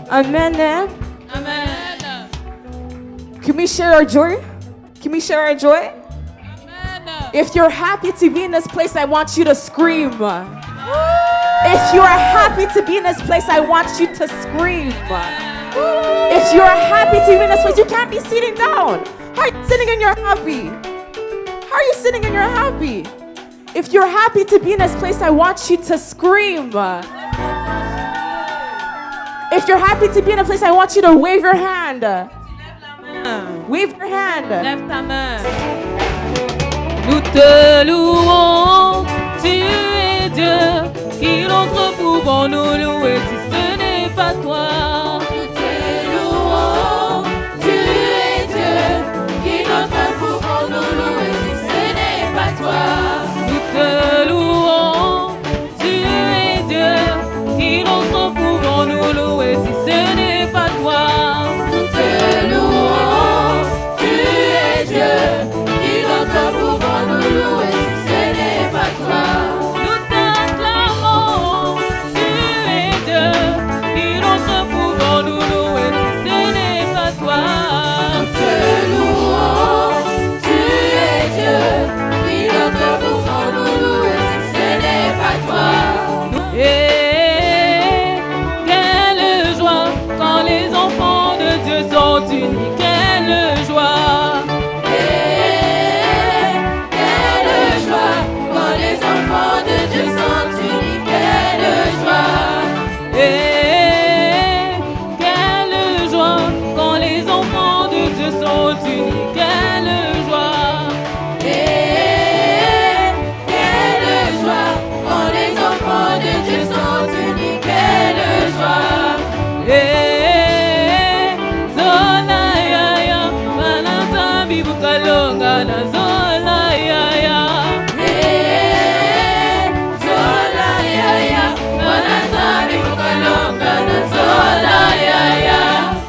Amen. Amen. Can we share our joy? Can we share our joy? Amen. If you're happy to be in this place, I want you to scream. If you are happy to be in this place, I want you to scream. If you are happy to be in this place, you can't be sitting down. How are you sitting and you're happy? How are you sitting and you're happy? If you're happy to be in this place, I want you to scream. If you're happy to be in a place, I want you to wave your hand. Wave your hand. Lève ta main. Nous te louons, tu es Dieu. Qui d'autre pouvons nous louer si ce n'est pas toi? Nous te louons, tu es Dieu. Qui d'autre pouvons nous louer si ce n'est pas toi? Nous te louons, tu es Dieu. Qui d'autre pouvons nous louer si ce n'est pas toi? Nous te louons, tu es Dieu. Qui d'autre pouvons nous louer si ce n'est pas toi? Nous t'acclamons, tu es Dieu. Qui d'autre pouvons nous louer si ce n'est pas toi? Nous te louons, tu es Dieu. Qui d'autre pouvons nous louer si ce n'est pas toi? Et quelle joie quand les enfants de Dieu sont unis. Quelle joie. Et quelle joie quand les enfants de Dieu sont unis. Quelle joie. Et quelle joie quand les enfants de Dieu sont unis. Quelle joie. Et quelle joie quand les enfants de Dieu sont unis. Quelle joie. Eh, zola ya ya, manata bibukalonga na zola ya ya. Eh, zola ya ya, wanazari kukalonga na zola ya ya.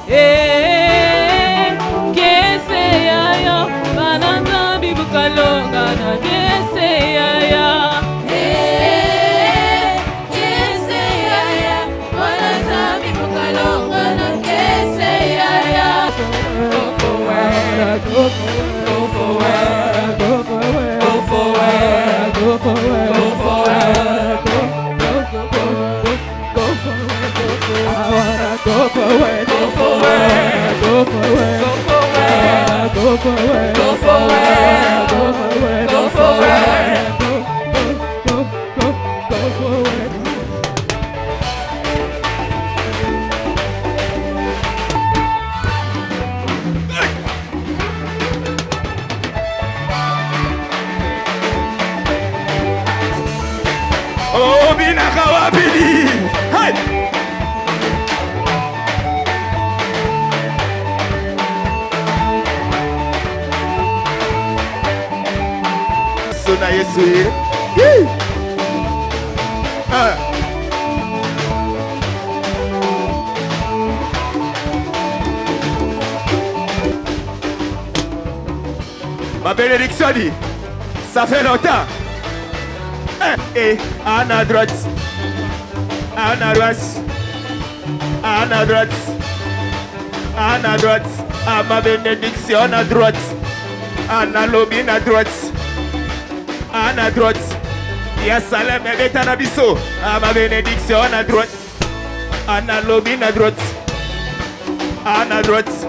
Eh, kese ya ya, manata bibukalonga na kese ya ya. Eh, kese ya ya, wanazari kukalonga na kese ya ya. Go forward, go forward, go forward, go forward, go forward, go forward, go forward, go forward, go forward, go forward, go forward, go forward, go forward, go forward, go forward, go forward. Oh, binaka wapili. Hai. Sona Yesu. Yee. Ah. Ma bénédiction dit, ça fait longtemps. Et en à droite, en à droite, en à droite, en à droite, à ma bénédiction à droite, en à lobby à droite, en à droite, ya salem et betanabiso, à ma bénédiction à droite, en à lobby à droite, en à droite,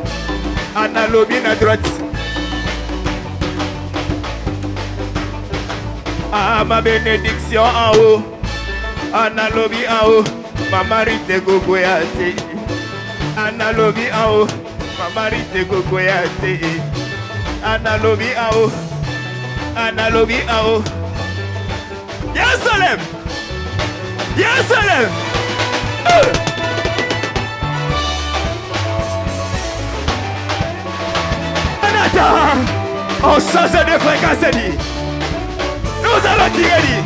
en à lobby à droite. Ah, ma bénédiction en haut, Anna lobby en haut, ma marite gogoyate. Anna lobby en haut, ma marite gogoyate. Anna lobby en haut, Anna lobby en haut. Yerusalem, Yerusalem. Anata, on change de fréquence dit. Nous allons tirer dit.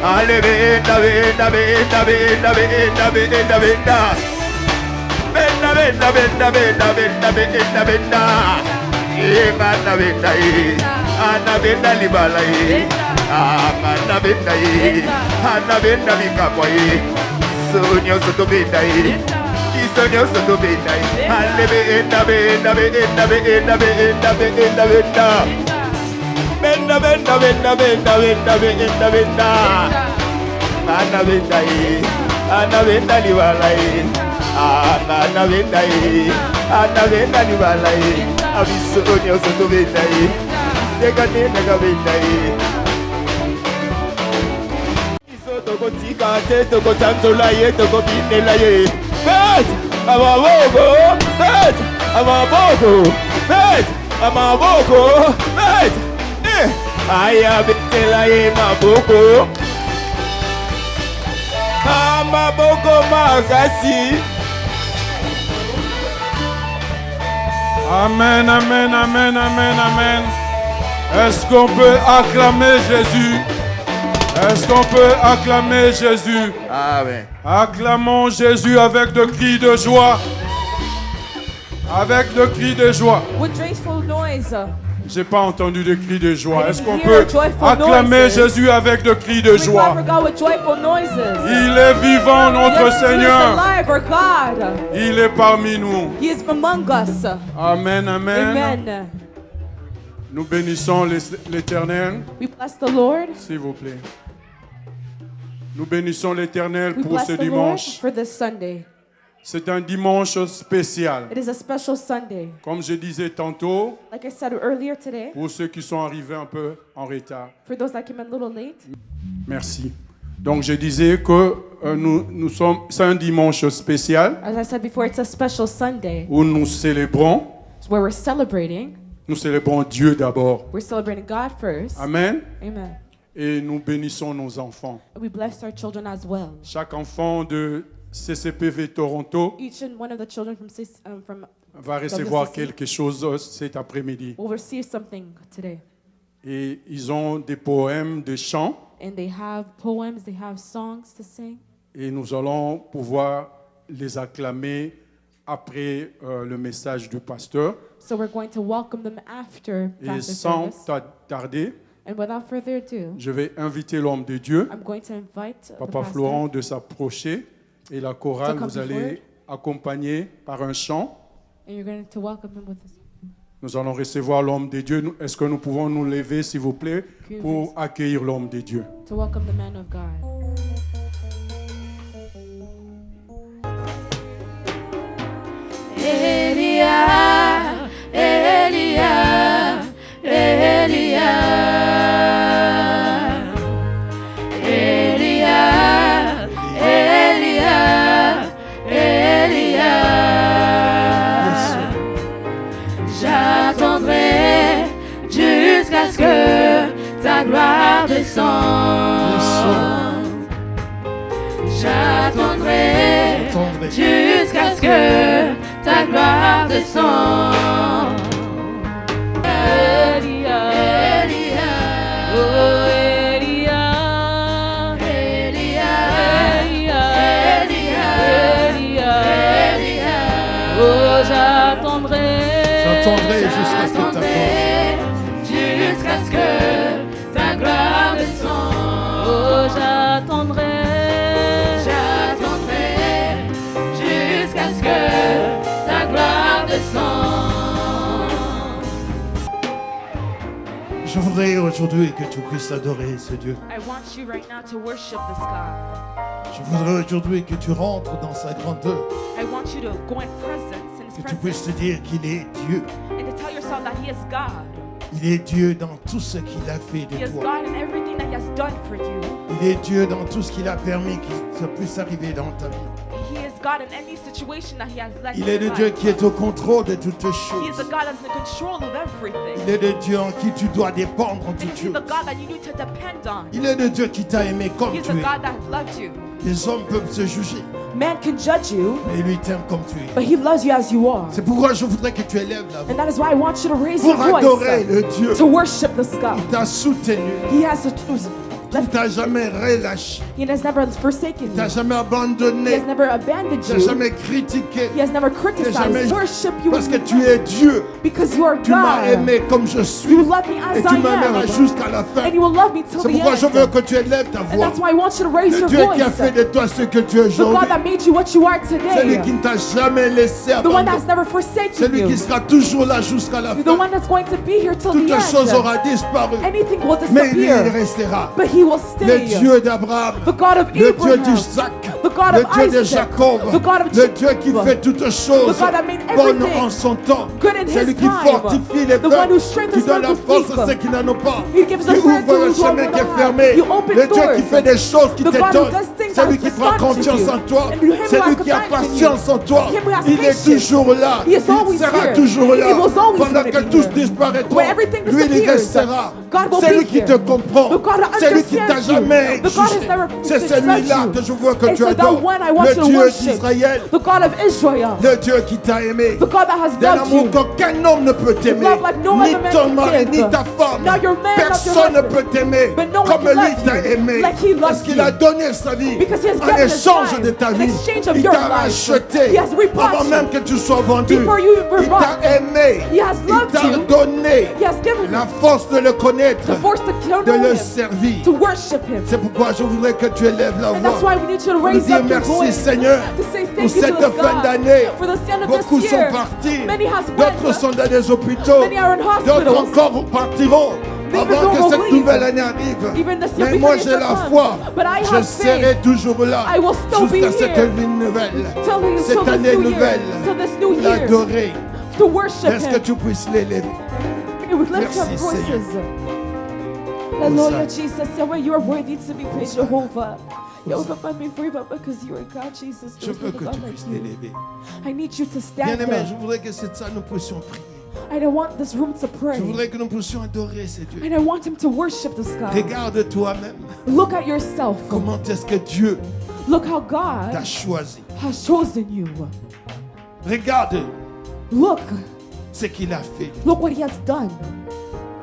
Allez, benda, benda, benda, benda, benda, benda, benda. Benda, benda, benda, benda, benda, benda, benda. Benda, benda, benda, benda, libala. Amana benda ye, ana benda bikapwa ye. Sonyo soto benda ye, sonyo soto benda ye. Ale benda benda benda benda benda benda benda. Benda benda benda benda benda benda benda. Ana benda ye, ana benda liwala ye. Ana benda ye, ana benda liwala ye. Abisonyo soto benda ye, dekane naga benda ye. Toko tika te toko tantola ye toko binela ye. Bet amaboko, bet amaboko, bet amaboko, bet. Aya betela ye maboko. Amaboko makasi. Amen, amen, amen, amen, amen. Est-ce qu'on peut acclamer Jésus? Est-ce qu'on peut acclamer Jésus? Amen. Acclamons Jésus avec de cris de joie. Avec de cris de joie. With joyful noise. J'ai pas entendu de cris de joie. I Est-ce qu'on didn't peut hear joyful acclamer noises. Jésus avec de cris de We joie? clap for God with joyful noises. Il est vivant, notre Yes, He is Seigneur. alive, our God. Il est parmi nous. He is among us. Amen, amen. Amen. Nous bénissons l'Éternel, We bless the Lord. s'il vous plaît. Nous bénissons l'Éternel We pour bless ce the Lord dimanche. for this Sunday. C'est un dimanche spécial. It is a special Sunday. Comme je disais tantôt, Like I said earlier today, pour ceux qui sont arrivés un peu en retard. for those that came in a little late, Merci. Donc je disais que c'est un dimanche spécial as I said before, it's a special Sunday où nous célébrons where we're celebrating. Dieu d'abord. We're celebrating God first. Amen. Amen. Et nous bénissons nos enfants. We bless our children as well. Chaque enfant de CCPV Toronto Each and one of the children from va recevoir WCC quelque chose cet après-midi. will receive something today. Et ils ont des poèmes, des chants. And they have poems, they have songs to sing. Et nous allons pouvoir les acclamer après le message du pasteur. So we're going to welcome them after Et pastor sans service. tarder, And without further ado, je vais inviter l'homme de Dieu, I'm going to invite the Papa pastor Florent, de s'approcher. Et la chorale, To come vous allez accompagner par un chant. and you're going to welcome him with this. Nous allons recevoir l'homme de Dieu. Est-ce que nous pouvons nous lever, s'il vous plaît, pour accueillir l'homme de Dieu? To welcome the man of God. Elia, Elia, Elia, Elia, Elia, Elia. J'attendrai jusqu'à ce que ta gloire descende. J'attendrai jusqu'à ce que ta gloire descende. Elia, Elia, oh Elia, Elia, Elia, Elia, Elia, Elia. oh j'attendrai jusqu'à ce que ta gloire. Jusqu'à ce que ta gloire descende. oh j'attendrai Jusqu'à ce que ta gloire descende. Je voudrais aujourd'hui que tu puisses adorer ce Dieu. I want you right now to worship this God. Je voudrais aujourd'hui que tu rentres dans sa grandeur, I want you to go in presence, in His que tu puisses presence, te dire qu'il est Dieu. and to tell yourself that He is God. Il est Dieu dans tout ce qu'il a fait He de is toi. God in everything that He has done for you. Il est Dieu dans tout ce qu'il a permis que ça puisse arriver dans ta vie. He is God in any situation that He has led Il you est in le life. Dieu qui est au contrôle de toutes He is choses. the God that's in control of everything. Il est le Dieu en qui tu dois dépendre en And toutes He's choses. the God that you need to depend on. Il est le Dieu qui t'a aimé comme He's tu the es. God that loved you. Les hommes peuvent se juger, Man can judge you, mais lui t'aime comme tu but es. He loves you as you are. C'est pourquoi je voudrais que tu élèves la voix And that is why I want you to raise your pour adorer voice le Dieu to worship this God. qui t'a soutenu, He has qui ne t'a jamais relâché, He has never forsaken qui you. t'a jamais He abandonné, has never abandoned qui t'a you. jamais critiqué, He has never qui t'a jamais... criticized. Worship you Parce que tu es Dieu. because you are Tu m'as God. aimé comme je suis. You love me Et as tu I m'aimeras am. jusqu'à la fin. And you will love me till C'est the pourquoi je veux end. que tu élèves ta And voix. that's why I want you to raise Le your Dieu qui a voice. fait de toi ce que tu es The aujourd'hui. God that made you what you are Celui today. qui ne t'a jamais laissé The one that's abandonner. never forsaken Celui qui you. sera toujours là jusqu'à la The fin. one that's going to be here till Toute the chose end. aura disparu. Anything will Mais lui, il disappear. restera. But he will Le stay. Dieu d'Abraham. The God of Le Dieu Abraham. d'Isaac. The God Le of Dieu de Isaac. Jacob. The God of Le Dieu qui Jacob. fait toutes choses The God that made bonnes everything en son temps. good in Celui his qui time. fortifie les The one peuples. who strengthens Qui donne la those who force à speak. ceux qui n'en ont pas. He gives Qui the strength to ouvre le those who chemin don't qui est have. fermé. You open Le Dieu qui doors. fait des choses qui The God who t'étonnent. does things Celui that qui prend astonishes confiance you. en toi. And him who has Celui qui a confidence in patience you. en toi. Him who has Il est patience. toujours là. He is Il always sera here. toujours là. He was always Pendant gonna que be tous here. disparaîtront. When everything Lui, il disappears, restera. God will Celui be qui here. te comprend. The God that Celui qui t'a understands you. jamais The God has jugé. never C'est judged celui-là you. que je veux que It's tu that adores. one I want Le you to Dieu worship. d'Israël. The God of Israel. Le Dieu qui t'a aimé. The God that has D'un loved amour you. qu'aucun homme ne peut t'aimer. Love like no Ni other man ton can mari, give. ni ta femme. Now your man, not your Personne ne husband. peut t'aimer But no one comme can lui love t'a you aimé. like he loves Parce qu'il you. a donné sa vie Because he has en given his échange life de ta in vie. exchange of Il your t'a life. racheté He has rebought avant you. même que tu sois vendu. Before you were Il bought. t'a aimé. He has Il loved t'a you. donné He has given la you force de le connaître, the force to know de le him, servir. to worship him. C'est pourquoi je voudrais que tu élèves la And that's voix. why we need you to Pour raise dire up your merci voice Seigneur to say pour thank you to cette this fin God. d'année. For the end of Beaucoup this sont year, partis, many has d'autres went. sont dans des hôpitaux, Many are in d'autres hospitals. encore partiront Even avant though que we'll cette leave. nouvelle année arrive. Even this year Mais moi before j'ai it la comes. foi, But I je have serai faith. toujours là I will still be jusqu'à cette here vie nouvelle, till cette this année new year, nouvelle, till this new year, l'adorer. to worship Est-ce que him. tu puisses l'élever? We would lift Merci, our voices. Hallelujah, Jesus. Yahweh, you are worthy to be praised, Jehovah. Jehovah, find me free, but because you are God, Jesus. Je There is veux no que God tu like puisses you. l'élever. I need you to stand Bien-aimé, je up. voudrais que cette salle nous puissions prier. I don't want this room to pray. Je voudrais que nous puissions adorer ce Dieu. And I want him to worship this God. Regarde toi-même. Look at yourself. Comment est-ce que Dieu Look how t'a God choisi? has chosen you. Regarde Look. ce qu'il a fait. Look what he has done.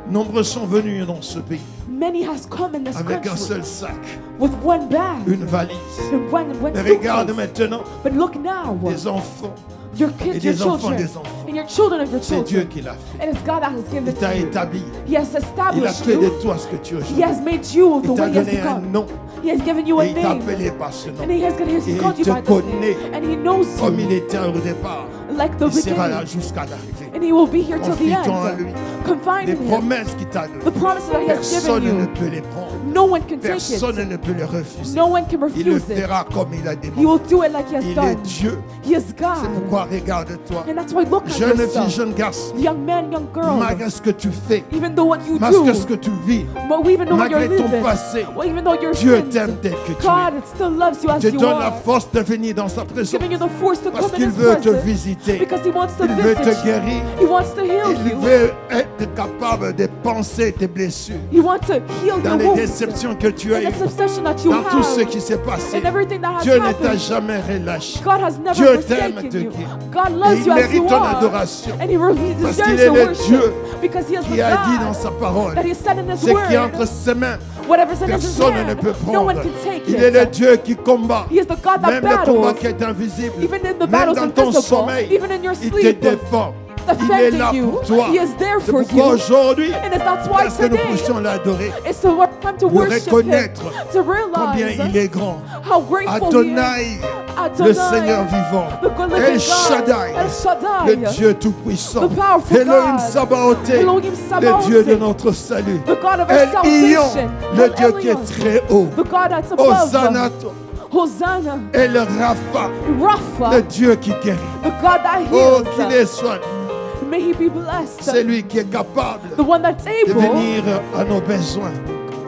Nombreux sont venus dans ce pays Many has come in this avec un country seul sac, with one bag une valise. and one Mais regarde suitcase. maintenant But look now, des enfants. your et kids, your des enfants children, des enfants. and your children of your C'est Dieu children. qui l'a fait. And it's God that has given Il it t'a to you. établi. He has Il a established fait de you. toi ce que tu es He aujourd'hui. has made you the Il t'a way he has donné un become. nom. He has given you a Et il t'a name. appelé par ce nom. And he has Et called il you te by this name. connaît And he knows comme il you était au départ. like the Il sera là beginning. jusqu'à l'arrivée. And he will be here till the Confie-toi en end. lui. Confide Les in him. promesses qu'il t'a The données, promises that he has personne given ne you. peut les prendre. No one can take Personne it. ne peut les refuser. No one can Il le refuse it. fera comme il a He demandé. will do it like he has Il est done. Dieu. He is C'est God. pourquoi regarde-toi. And that's why look at Jeune fille, yourself. jeune garçon. Young man, young girl. Malgré ce que tu fais, Even though what you malgré ce do, que tu vis, but even though what you're malgré ton living, passé, well, even though you're Dieu sins, t'aime tel que tu God es. it still loves you as Te you donne la are. force de venir dans sa présence. Giving you the force to Parce come in qu'il His veut te presence. visiter. Because He wants to Il veut visit te you. guérir. He wants to heal Il you. veut être capable de penser tes blessures. He wants to heal Dans your les wounds. déceptions que tu as And the eues. deception that you Dans tout ce have. qui s'est passé. And everything that has Dieu ne t'a happened. jamais relâché. God has never Dieu t'aime, forsaken te you. guérit. God Et loves il you as mérite you ton are. adoration. And He Parce qu'il deserves est your le worship. Dieu Because He is qui the a dit dans God sa parole, that He said in His ce qui est word. entre ses mains, Whatever's in His personne ne hand, peut no one prendre. can take Il est le it. Dieu qui combat. He is the God that Même le combat battles. qui est invisible. Even in the Même battles dans ton invisible, sommeil, even in your il te sleep, défend. Il est là defending you. pour toi. He is there C'est for pourquoi you. aujourd'hui, And that's why est-ce que nous today puissions l'adorer, it's to come to de worship Him, reconnaître to combien realize il est grand. how grateful He is. Adonai, Adonai, le Seigneur vivant. the good El living God, Shaddai, El Shaddai, le Dieu tout-puissant. the powerful Elohim God, Sabaoth, Elohim le Dieu de Sabaoth, notre salut. the God of our El Iyon, salvation, le El Dieu qui est Elyon, très haut. the God that's above, Hosanna, Hosanna, El Rapha, Rapha, le Dieu qui guérit. the God that Oh, heals. qu'il est soigné. May He be blessed. C'est lui qui est capable The one that's de able venir à nos besoins.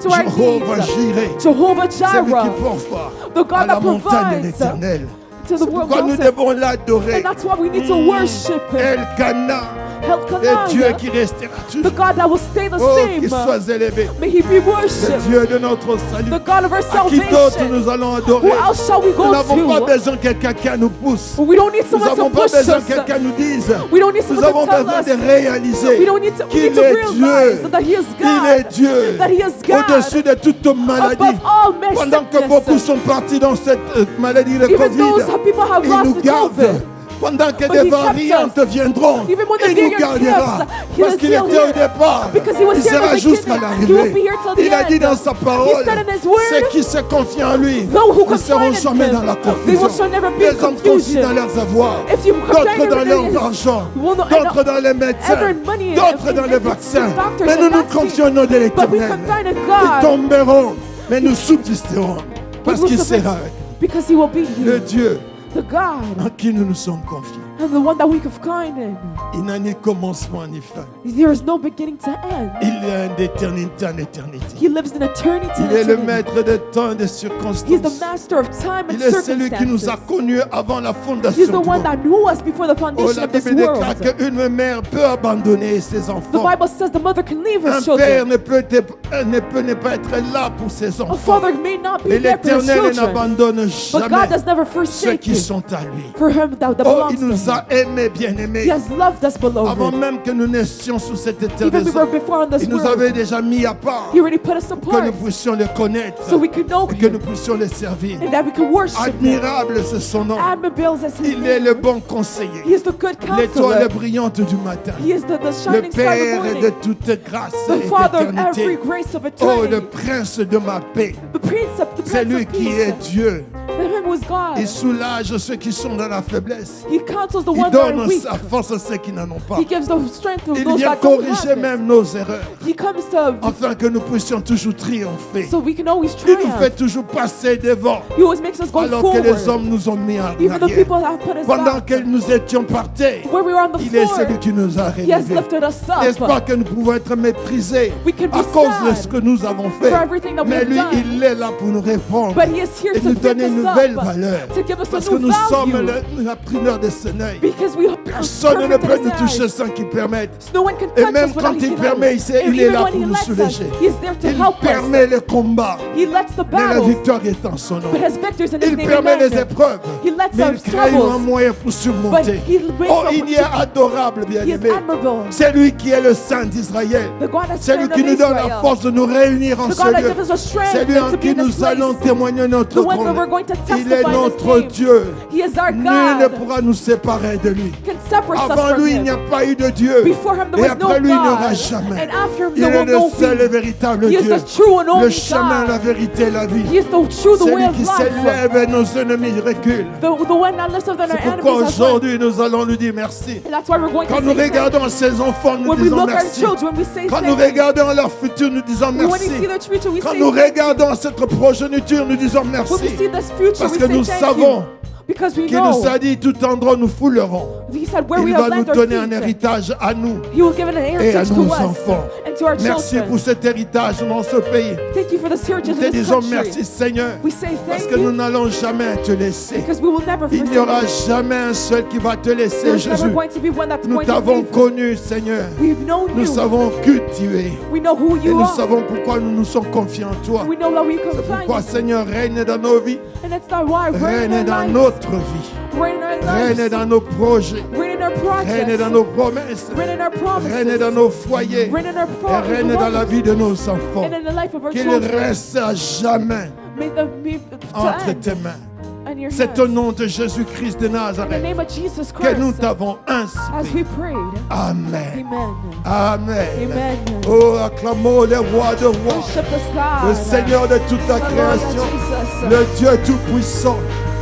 to our Jehovah needs. Jireh, Jehovah c'est lui qui Jireh, pourvoit the à God la that montagne de provides l'Éternel. to the C'est world. pourquoi nous devons l'adorer. And that's why we need to worship Him. Elkanah, El Et Dieu Kanai, qui restera the toujours. God that will stay the Oh, qu'il same. soit élevé. May he be Le worshipped. Dieu de notre salut. The God of our À qui d'autre salvation. nous allons Who adorer? else shall we Nous go n'avons pas to? besoin de quelqu'un qui nous pousse. We don't need Nous someone to n'avons pas push besoin que us. quelqu'un nous dise. We don't need Nous someone avons to tell besoin us. de réaliser We don't need to, we qu'il need to est realize Dieu. that he is Il est God. Dieu. That he is God. Au-dessus de toute maladie. Above all Pendant que beaucoup sickness. sont partis dans cette maladie de Even Covid, those people have il lost nous the garde. COVID. Pendant que But des he kept variantes viendront, Even when the il nous variant gardera. comes, he Parce is qu'il still était au here. départ. Because he was Il here at sera the jusqu'à beginning. He will be l'arrivée. here till the Il a dit end. dans sa parole, He said in his word, ceux qui se confient en lui those who ne seront confide in jamais him, dans la they will confusion. shall never be in Les hommes confient confusion. dans leurs avoirs, If you confide d'autres in dans religion, leur argent, you will not- d'autres dans les médecins, Ever in money, d'autres in- dans in- les in vaccins. doctors Mais and nous nous vaccines. confions au nom de But we l'Éternel. confide in Ils God. tomberont, mais nous subsisterons. Parce will qu'il submit sera avec Because he will be le here. Dieu The God en qui nous nous sommes confiés. and the one that we confide in. Il n'a ni commencement ni fin. There is no beginning to end. Il est d'éternité en éternité. He lives in eternity. Il and est le eternity. maître de temps et de He is the circonstances. master of time and Il est celui qui nous a circumstances. connus avant la He is fondation the du one monde. that knew us before the Oh, foundation la of this Bible déclare world. qu'une mère peut abandonner ses The enfants. Bible says the mother can leave her Un père children. ne peut ne pas être là pour ses A enfants. father may not be Et there for his l'Éternel children. n'abandonne But God jamais does never ceux forsake qui you. sont à lui. For him that Oh, belongs il to nous him. a aimés, He bien-aimés. has loved us, Avant beloved. même que nous naissions sous cette terre Even des we were hommes, before on this il nous world. avait déjà mis à part He already put us que apart nous puissions le connaître so we could know et que nous him puissions le servir. and that we could worship him. Admirable, c'est son nom. Admirable is his Il est name. le bon conseiller, He is the good l'étoile counselor. brillante du matin, He is the le shining star of the Père de morning. toute grâce The et Father of every d'éternité. grace of Oh, le eternity. prince de ma paix. The Prince of C'est lui qui est Peace. Dieu. Him was God. Il soulage ceux qui sont dans la faiblesse. He counsels the Il ones that are donne weak. sa force à ceux qui n'en ont pas. He gives the strength to Il those vient that don't corriger have it. même nos erreurs, He comes to afin que nous puissions toujours triompher. so we can always Il nous fait triumph. toujours passer devant, He always makes us go alors que les forward. hommes nous ont mis en Even the arrière. people that have put us Pendant back. que nous étions partis, Where we were on the il est floor, celui qui nous a He has relevés. lifted us N'est-ce pas up que nous pouvons être méprisés We can be à cause de sad ce que nous avons fait? for everything that we Mais have lui, done. il est là pour nous répondre But He is here et to nous pick donner une us nouvelle up, valeur. to give us Parce a que new nous sommes value. la primeur de ce œil. Because we are Personne ne perfect peut in nous His toucher eyes. sans qu'il permette. No one can Et touch même us quand without il He permet, can. il And est even là when pour He nous lets us, soulager. He is there to Il help permet us. le combat, He lets the mais la battles, victoire est en son nom. but His victories in His Il name. permet les Amen. épreuves, He lets mais our il crée un troubles, moyen pour but surmonter. He makes Oh, our il y est adorable, He is bien-aimé. admirable. C'est lui qui est le Saint d'Israël. The God has C'est lui strength qui of nous donne la Israel. force de nous réunir en The ce God that lieu. gives us the strength C'est lui en to be qui in this nous place. allons témoigner notre The one that we're grandeur. going to Il testify est in His notre name. Dieu. He is our Nul ne God. pourra nous séparer de lui. Can separate us Avant from lui, il Him. n'y a pas eu de Dieu. Before Him there Et was no après lui, il n'y aura God. jamais. And after Him Il there est will le no seul et be. véritable He is Dieu. the true and Le only chemin, la God. vérité et la vie. He is the true, the way Celui of qui life. s'élève et nos ennemis reculent. The one that lifts up than our C'est pourquoi enemies has won. aujourd'hui, nous allons lui dire merci. And that's why we're going Quand to nous say thank regardons ces enfants, nous When we disons look at our merci. children, we say Quand nous thank you. regardons leur futur, nous disons When we merci. see their future, we Quand say nous thank you. regardons cette progéniture, nous disons When we merci. see this future, Parce we que say nous thank savons you. Because we qu'il know. nous a dit tout endroit nous foulerons. He said where we Il have va nous left our donner un feet, héritage à nous He will give an et à heritage to nos us enfants. and to our Merci children. pour cet héritage dans ce pays. Thank you for this heritage Nous te in this disons country. merci Seigneur. We say Parce thank que nous you n'allons jamais te laisser. because we will never Il forsake n'y aura you. jamais un seul qui va te laisser, There's never Jésus. going to be one that's Nous going to t'avons leave. connu, Seigneur. We've known Nous you. savons qui tu es. We know who Et you nous are. savons pourquoi nous nous sommes confiants en toi. We know that we can C'est find pourquoi, you. Seigneur, règne dans nos vies, And that's why reign règne in dans our lives, notre vie, reign in our règne lives, dans nos projets, reign in our règne dans projects, nos promesses, reign in our promises, règne dans nos foyers, reign in our et règne dans la vie de nos enfants. and in the life of our Qu'il children. reste à jamais May the be to entre end tes mains. in your C'est au hands. nom de Jésus-Christ de In the Nazareth name of Jesus que nous Christ, t'avons as we ainsi. prayed. Amen. Amen. Amen. Amen. Oh, acclamons le roi de rois, Worship this God. le Seigneur de toute la The Lord création, Jesus. le Dieu tout-puissant,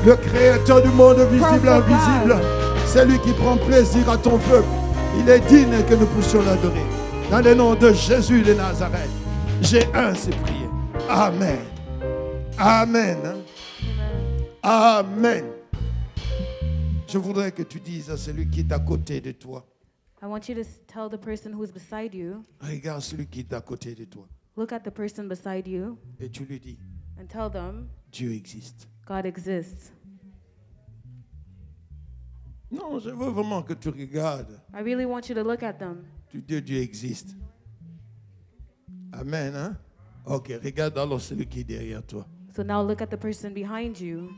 le créateur du monde visible et invisible. C'est lui qui prend plaisir à ton peuple. Il est digne que nous puissions l'adorer. Dans le nom de Jésus de Nazareth, j'ai ainsi prié. Amen. Amen. Amen. Je voudrais que tu dises à celui qui est à côté de toi, I want you to tell the person who's beside you, regarde celui qui est à côté de toi look at the person beside you, et tu lui dis, and tell them Dieu existe. God exists. Non, je veux vraiment que tu regardes. I really want you to look at them. Dieu existe. Amen, hein? Ok, regarde alors celui qui est derrière toi. So now look at the person behind you.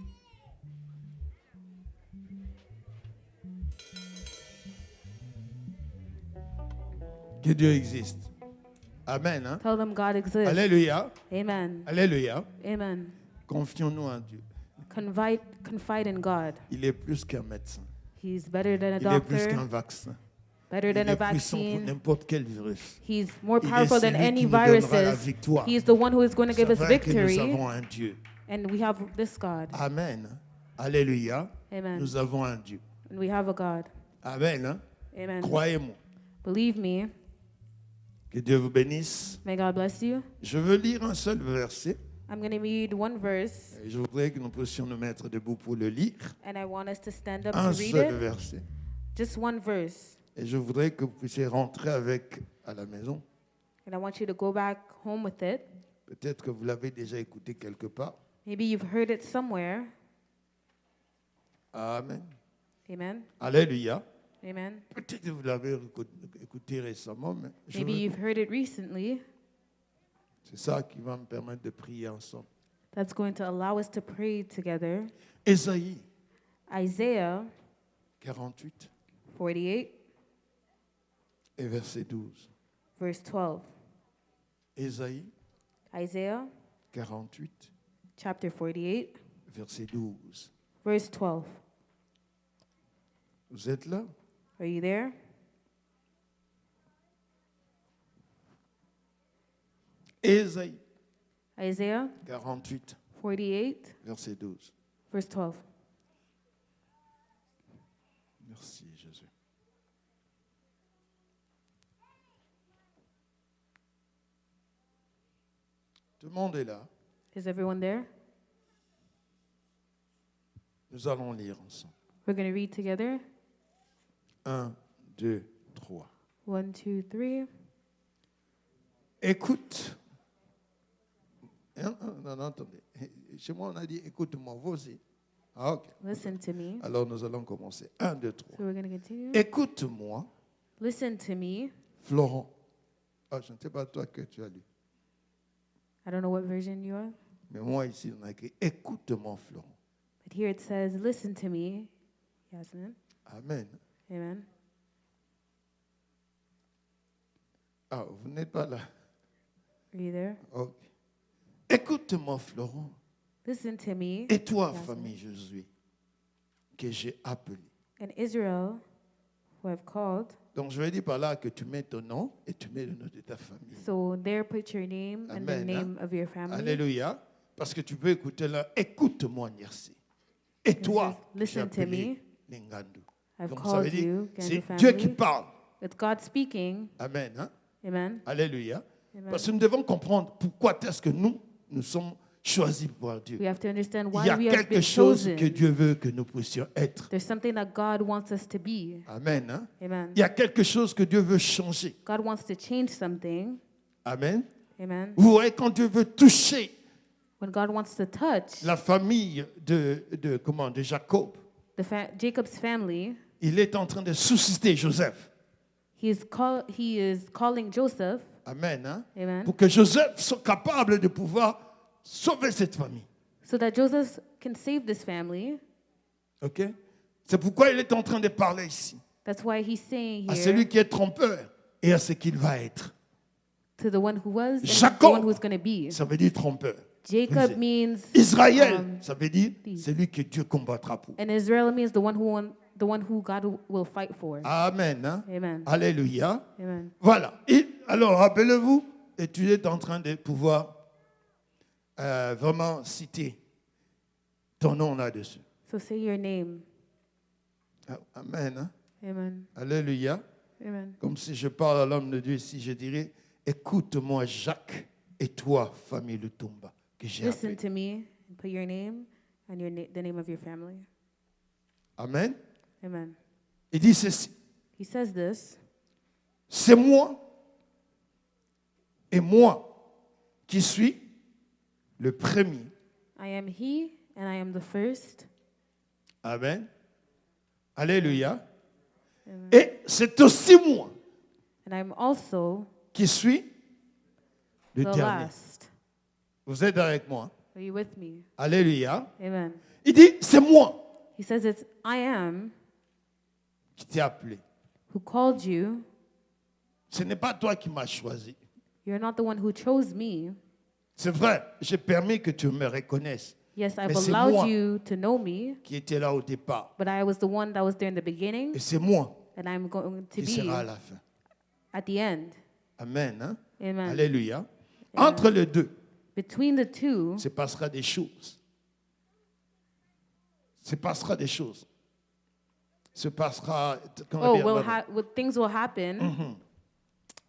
Que Dieu existe. Amen, hein? Tell them God exists. Alléluia. Amen. Alléluia. Amen. Confions-nous en Dieu. Confide in God. Il est plus qu'un médecin. He's better than a Il est plus qu'un doctor, vaccin. better Il than a est puissant pour vaccine. n'importe quel virus. He's more Il est powerful than celui any qui nous donnera la viruses. victoire. He's the one who is going to give C'est us vrai que nous victory. avons un Dieu. And we have this God. Amen. Alléluia. Amen. Nous avons un Dieu. And we have a God. Amen. Hein? Amen. Croyez-moi. Believe me. Que Dieu vous bénisse. May God bless you. Je veux lire un seul verset. I'm going to read one verse, Et je voudrais que nous puissions nous mettre debout pour le lire. and I want us to stand up Un to read seul it. verset. Just one verse. Et je voudrais que vous puissiez rentrer avec à la maison. And I want you to go back home with it. Peut-être que vous l'avez déjà écouté quelque part. Maybe you've heard it somewhere. Amen. Amen. Alléluia. Amen. Peut-être que vous l'avez écouté récemment, mais Maybe you've heard it recently. c'est ça qui va me permettre de prier ensemble. That's going to allow us to pray together. Ésaïe Isaiah 48 48, et verset 12. verse 12. Ésaïe Isaiah 48, chapter 48, verset 12. verse 12. Vous êtes là? Are you there? Ésaïe Isaiah 48, 48, verset 12. verse 12. Merci Jésus. Tout le monde est là. Is everyone there? Nous allons lire ensemble. We're going to read together. 1, 2, 3. 1, 2, 3. Écoute. Non, attendez. Chez moi, on a dit écoute-moi, vous aussi. Ah, ok. Listen to me. Alors, nous allons commencer. 1, 2, 3. So we're going to continue. Écoute-moi, Listen to me. Florent. Ah, je ne sais pas toi que tu as lu. I don't know what version you are, Mais moi, ici, on a écrit écoute-moi, Florent. but here it says, listen to me. Yasmin. Amen. Amen. Ah, vous n'êtes pas là. Are you there? Ok. Écoute-moi, Florent. Listen to me. Et toi, Yes, famille Josué, que j'ai appelé. And Israel, who I've called. Donc, je vais dire par là que tu mets ton nom et tu mets le nom de ta famille. So there put your name and the Amen, name hein? of your family. Alléluia. Parce que tu peux écouter là, écoute-moi, Niersi. Et toi, says, listen j'ai to appelé Lingandu. I've Donc, ça veut called dire, you, c'est Gandu Dieu qui family. parle. It's God speaking. Amen. Hein? Amen. Alléluia. Amen. Parce que nous devons comprendre pourquoi est-ce que nous sommes choisis par Dieu. We have to understand Il why y a we have quelque been chose chosen. que Dieu veut que nous puissions être. There's something that God wants us to be. Amen. Hein? Amen. Il y a quelque chose que Dieu veut changer. God wants to change something. Amen. Amen. Vous voyez, quand Dieu veut toucher When God wants to touch la famille de Jacob, Jacob's family, il est en train de susciter Joseph. he is calling Joseph. Amen. Hein? Amen. Pour que Joseph soit capable de pouvoir sauver cette famille. So that Joseph can save this family. OK? C'est pourquoi il est en train de parler ici. That's why he's saying À here celui qui est trompeur et à ce qu'il va être. to the one who was and the Jacob, one who's going to be. ça veut dire trompeur. Jacob Vous- means Israël, ça veut dire thief. celui que Dieu combattra pour. and Israel means the one who God will fight for. Amen. Hein? Amen. Alléluia. Amen. Voilà. Et alors, rappelez-vous, et tu es en train de pouvoir vraiment citer ton nom là-dessus. So say your name. Ah, amen. Hein? Amen. Alléluia. Amen. Comme si je parle à l'homme de Dieu ici, je dirais, écoute-moi Jacques et toi, famille Lutumba, que j'ai Listen appelé. to me and put your name and the name of your family. Amen. Amen. Il dit ceci, He says this. c'est moi et moi qui suis le premier. I am he and I am the first. Amen. Alléluia. Et c'est aussi moi And I'm also qui suis le the dernier. last. Vous êtes avec moi? Are you with me? Alléluia. Amen. Il dit, c'est moi He says it's I am qui t'ai appelé. who called you. Ce n'est pas toi qui m'as choisi. You're not the one who chose me. C'est vrai, j'ai permis que tu me reconnaisses, Yes, I've Mais c'est allowed moi. you to know me, qui était là au départ. but I was the one that was there in the beginning, Et c'est moi and I'm going to qui be sera à la fin. at the end. Amen. Hein? Amen. Alléluia. Entre les deux, Between the two, se passera des choses. Se passera des choses. Se passera... comment dire, things will happen.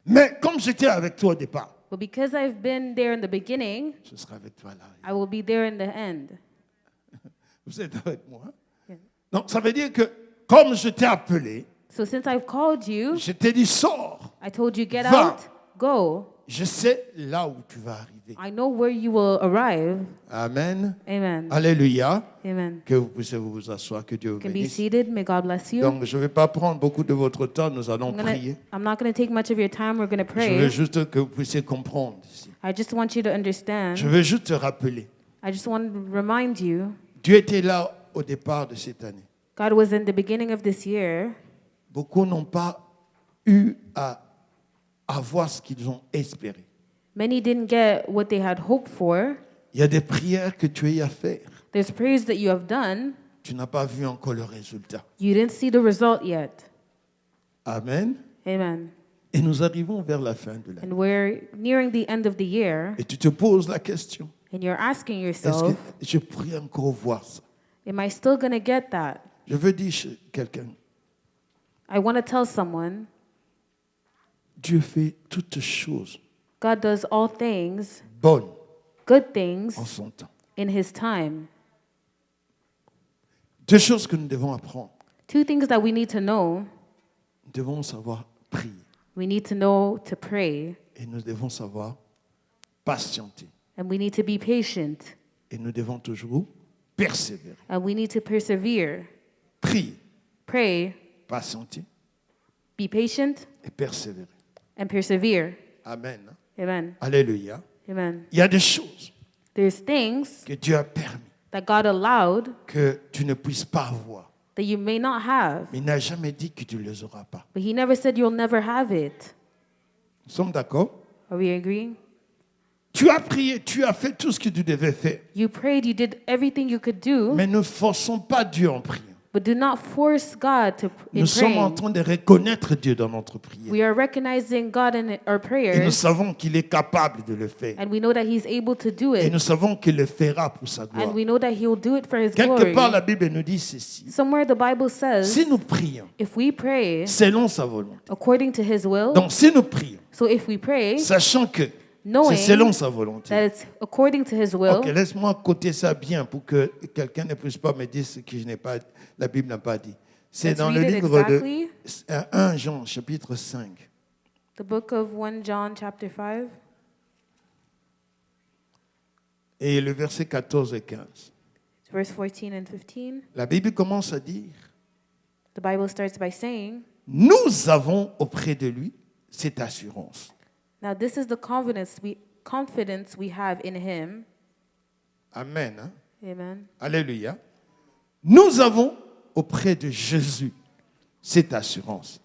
Mais comme j'étais avec toi au départ, But because I've been there in the beginning, je serai avec toi là. I will be there in the end. Vous êtes avec moi? Hein? Yeah. Donc ça veut dire que comme je t'ai appelé, So since I've called you, je t'ai dit sors. I told you get Va. out, go. Je sais là où tu vas arriver. I know where you will arrive. Amen. Amen. Alléluia. Amen. Que vous puissiez vous asseoir, que Dieu vous You can be bénisse. seated. May God bless you. Donc je ne vais pas prendre beaucoup de votre temps, nous allons prier. I'm not going to take much of your time. We're going to Je veux pray. juste que vous puissiez comprendre ici. I just want you to understand. Je veux juste te rappeler. I just want to remind you, Dieu était là au départ de cette année. God was in the beginning of this year. Beaucoup n'ont pas eu à avoir ce qu'ils ont espéré. Many didn't get what they had hoped for. Il y a des prières que tu as eu à faire. There's prayers that you have done. Tu n'as pas vu encore le résultat. You didn't see the result yet. Amen. Amen. Et nous arrivons vers la fin de l'année. And we're nearing the end of the year, Et tu te poses la question, and you're asking est-ce que yourself, je pourrais encore voir ça? am I still going to get that? Je veux dire chez quelqu'un, I want to tell someone, Dieu fait toutes choses God does all things, bonnes good things, en son temps. in His time. Deux choses que nous devons apprendre. Two things that we need to know. Nous devons savoir prier We need to know to pray, et nous devons savoir patienter and we need to be patient, et nous devons toujours persévérer. and we need to persevere. Prier, Pray, patienter be patient, et persévérer. and persevere. Amen. Amen. Alléluia. Amen. Il y a des choses There's things que Dieu a permis that God allowed que tu ne puisses pas avoir. that you may not have, Mais il n'a jamais dit que tu ne les auras pas. but He never said you'll never have it. Nous sommes d'accord? Are we agreeing? Tu as prié, tu as fait tout ce que tu devais faire. You prayed, you did everything you could do, Mais ne forçons pas Dieu en priant. but do not force God to in Nous sommes en praying. train de reconnaître Dieu dans notre prière. We are recognizing God in our Et nous prayers, savons qu'il est capable de le faire. and we know that He's able to do Et it, nous savons qu'il le fera pour sa gloire. and we know that He'll do it for His Quelque part, glory. la Bible nous dit ceci. Somewhere the Bible says, Si nous prions if we pray selon sa volonté, according to His will, donc si nous prions, so if we pray, sachant que c'est knowing selon sa volonté. that it's according to His will, Ok, laisse-moi coter ça bien pour que quelqu'un ne puisse pas me dire ce que je n'ai pas, la Bible n'a pas dit. C'est let's dans le read it livre exactly. de 1 Jean, chapitre 5. The book of 1 John chapter 5, Et le verset 14 et 15. verse 14 and 15. La Bible commence à dire, The Bible starts by saying, nous avons auprès de lui cette assurance. now this is the confidence we have in Him. Amen. Hein? Amen. Alléluia. Nous avons auprès de Jésus cette assurance.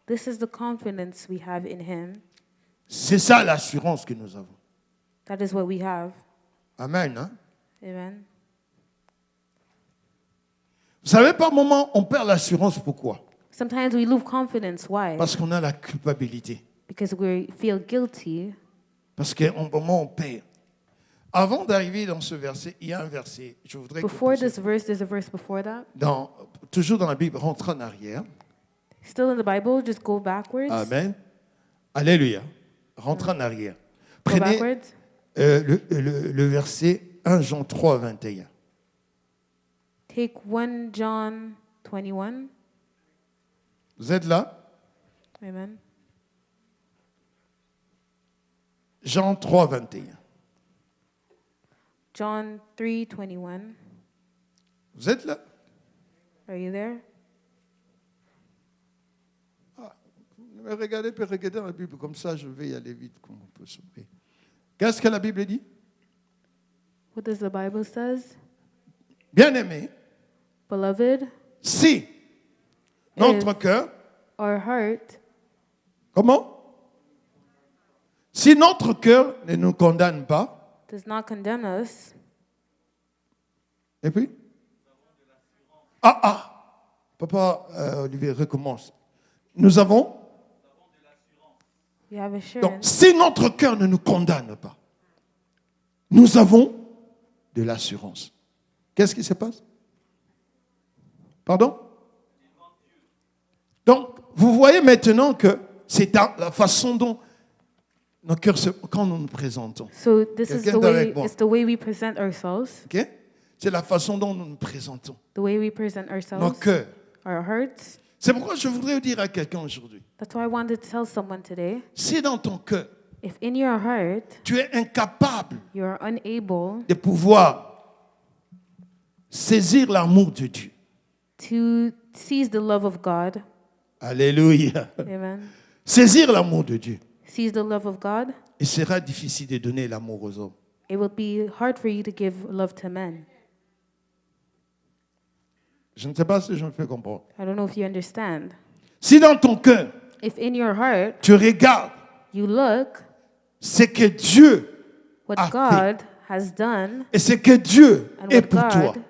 This is the confidence we have in Him. C'est ça l'assurance que nous avons. That is what we have. Amen. Hein? Amen. Vous savez, par moment, on perd l'assurance. Pourquoi? Sometimes we lose confidence. Why? Parce qu'on a la culpabilité. Because we feel guilty. Parce qu'à un moment, on perd. Avant d'arriver dans ce verset, il y a un verset. Je voudrais que Before vous this verse, there's a verse before that. toujours dans la Bible, rentre en arrière. Still in the Bible, just go backwards. Amen. Alléluia. Rentre en arrière. Go Prenez backwards. le verset 1 Jean 3, 21. Take 1 John 21. Vous êtes là? Amen. Jean 3, 21. John 3:21. Vous êtes là? Are you there? Mais regardez dans la Bible, comme ça je vais y aller vite, comme on peut s'ouvrir. Qu'est-ce que la Bible dit? What does the Bible says? Bien-aimé, Beloved, si notre cœur, our heart comment? Si notre cœur ne nous condamne pas, does not condemn us, et puis? Papa Olivier recommence. Nous avons? we have Donc, assurance. si notre cœur ne nous condamne pas, nous avons de l'assurance. Qu'est-ce qui se passe? Pardon? Donc, vous voyez maintenant que c'est dans la façon dont nos cœurs quand nous nous présentons. So this is Quelqu'un the est way, avec moi. it's the way we present ourselves, Ok? C'est la façon dont nous nous présentons. the way we present Nos ourselves, cœurs. our hearts. C'est pourquoi je voudrais dire à quelqu'un aujourd'hui, That's why I wanted to tell someone today, si dans ton cœur, if in your heart tu es incapable you're unable de pouvoir saisir l'amour de Dieu, to seize the love of God, alléluia, amen, saisir l'amour de Dieu, seize the love of God, il sera difficile de donner l'amour aux hommes. it will be hard for you to give love to men. Je ne sais pas si je me fais comprendre. I don't know if you understand. Si dans ton cœur, If in your heart tu regardes you look ce que Dieu what a God has done et ce que Dieu and est what pour toi, God,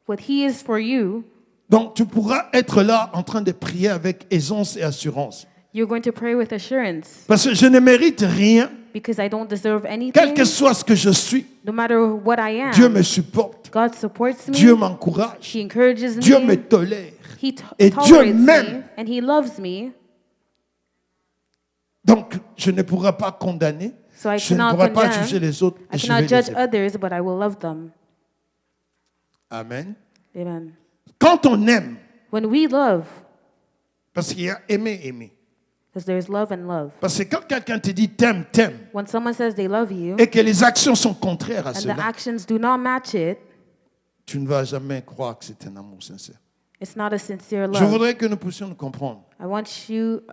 what He is for you, donc tu pourras être là en train de prier avec aisance et assurance. you're going to pray with assurance Parce que je ne mérite rien, because I don't deserve quel anything. que soit ce que je suis. No matter what I am, Dieu me supporte, God supports me. Dieu m'encourage, He encourages Dieu me me. tolère. He Et Dieu tolerates m'aime. me, and He loves me. Donc, je ne pourrai pas condamner, So I je ne cannot pourrai pas condemn. juger les autres. I Et je cannot vais judge les aimer. others, but I will love them. Amen. Amen. Quand on aime, When we love, parce qu'il y a aimer. because there's love and love. Parce que quand quelqu'un te dit t'aimes, t'aimes, When someone says they love you et que les actions sont contraires à and the cela, actions do not match it, tu ne vas jamais croire que c'est un amour sincère. it's not a sincere Je love. voudrais que nous puissions nous comprendre. I want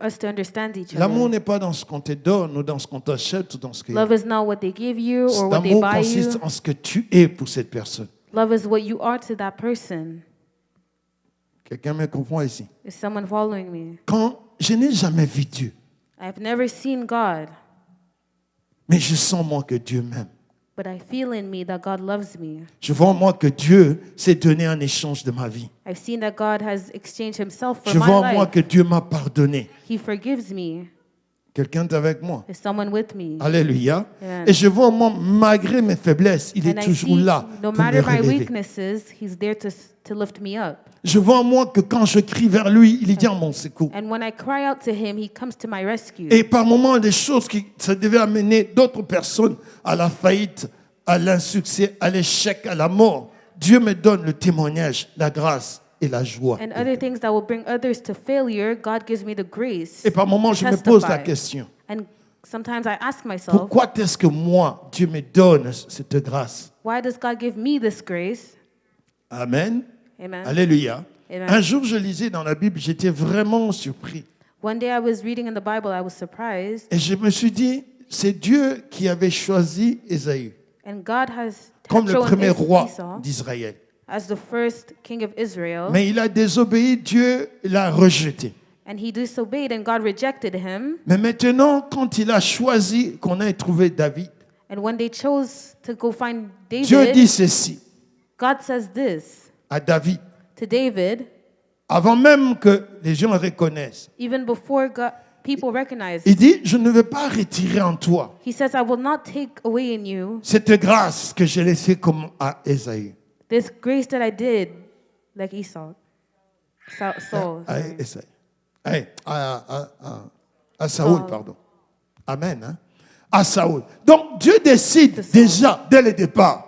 us to understand each L'amour other. n'est pas dans ce qu'on te donne ou dans ce qu'on t'achète ou dans ce que... Love is not what they give you or what they L'amour buy consiste you. en ce que tu es pour cette personne. Love is what you are to that person. Quelqu'un me comprend ici? Is someone following me? Quand je n'ai jamais vu Dieu, I've never seen God, mais je sens moi que Dieu m'aime. but I feel in me that God loves me. Je vois en moi que Dieu s'est donné en échange de ma vie. I've seen that God has exchanged himself for Je vois en my moi life. que Dieu m'a pardonné. He forgives me. Quelqu'un est avec moi. Is someone with me? Alléluia. Amen. Et je vois en moi, malgré mes faiblesses, il est And I toujours see, là no pour me matter my relever. weaknesses, He's there to lift me up. Je vois en moi que quand je crie vers lui, il vient à mon secours. And when I cry out to Him, He comes to my rescue. Et par moments, des choses qui ça devait amener d'autres personnes à la faillite, à l'insuccès, à l'échec, à la mort. Dieu me donne le témoignage, la grâce et la joie. And other things that will bring others to failure, God gives me the grace. Et par moments, je to me pose la testify. question. And sometimes I ask myself, Pourquoi est-ce que moi, Dieu me donne cette grâce? why does God give me this grace? Amen. Amen. Alléluia. Amen. Un jour, je lisais dans la Bible, j'étais vraiment surpris. One day I was reading in the Bible, I was surprised, Et je me suis dit, c'est Dieu qui avait choisi Ésaü and God has comme le chosen premier roi Esau d'Israël. as the first king of Israel, Mais il a désobéi, Dieu l'a rejeté. and he disobeyed, and God rejected him. Mais maintenant, quand il a choisi qu'on ait trouvé David, And when they chose to go find Dieu David, dit ceci God says this à David, to David, avant même que les gens le reconnaissent. even before people recognize. Il dit, je ne veux pas retirer en toi He says, I will not take away in you cette grâce que j'ai laissée comme à Ésaü. this grace that I did, like Esau. Saul. À sorry. Ésaü. À Saoul, Saul. pardon. Amen. Hein? À Saoul. Donc Dieu décide déjà, dès le départ,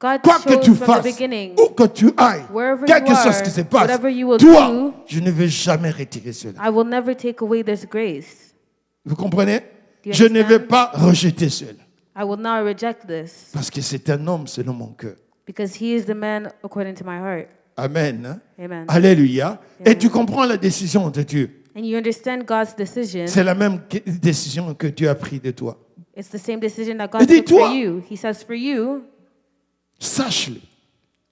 God quoi que chose tu from fasses, the beginning, où que tu ailles, wherever quel you que soit are, ce qui se passe, whatever you will toi, do, je ne vais jamais retirer cela. I will never take away this grace. Vous comprenez? Do you Je ne vais understand? pas rejeter cela. I will not reject this Parce que c'est un homme selon mon cœur. because he is the man according to my heart. Amen. Hein? Amen. Alléluia. Et tu comprends la décision de Dieu. and you understand God's decision, c'est la même décision que Dieu a prise de toi. it's the same decision that Et God took dis-toi- for you. He says, for you, Sache-le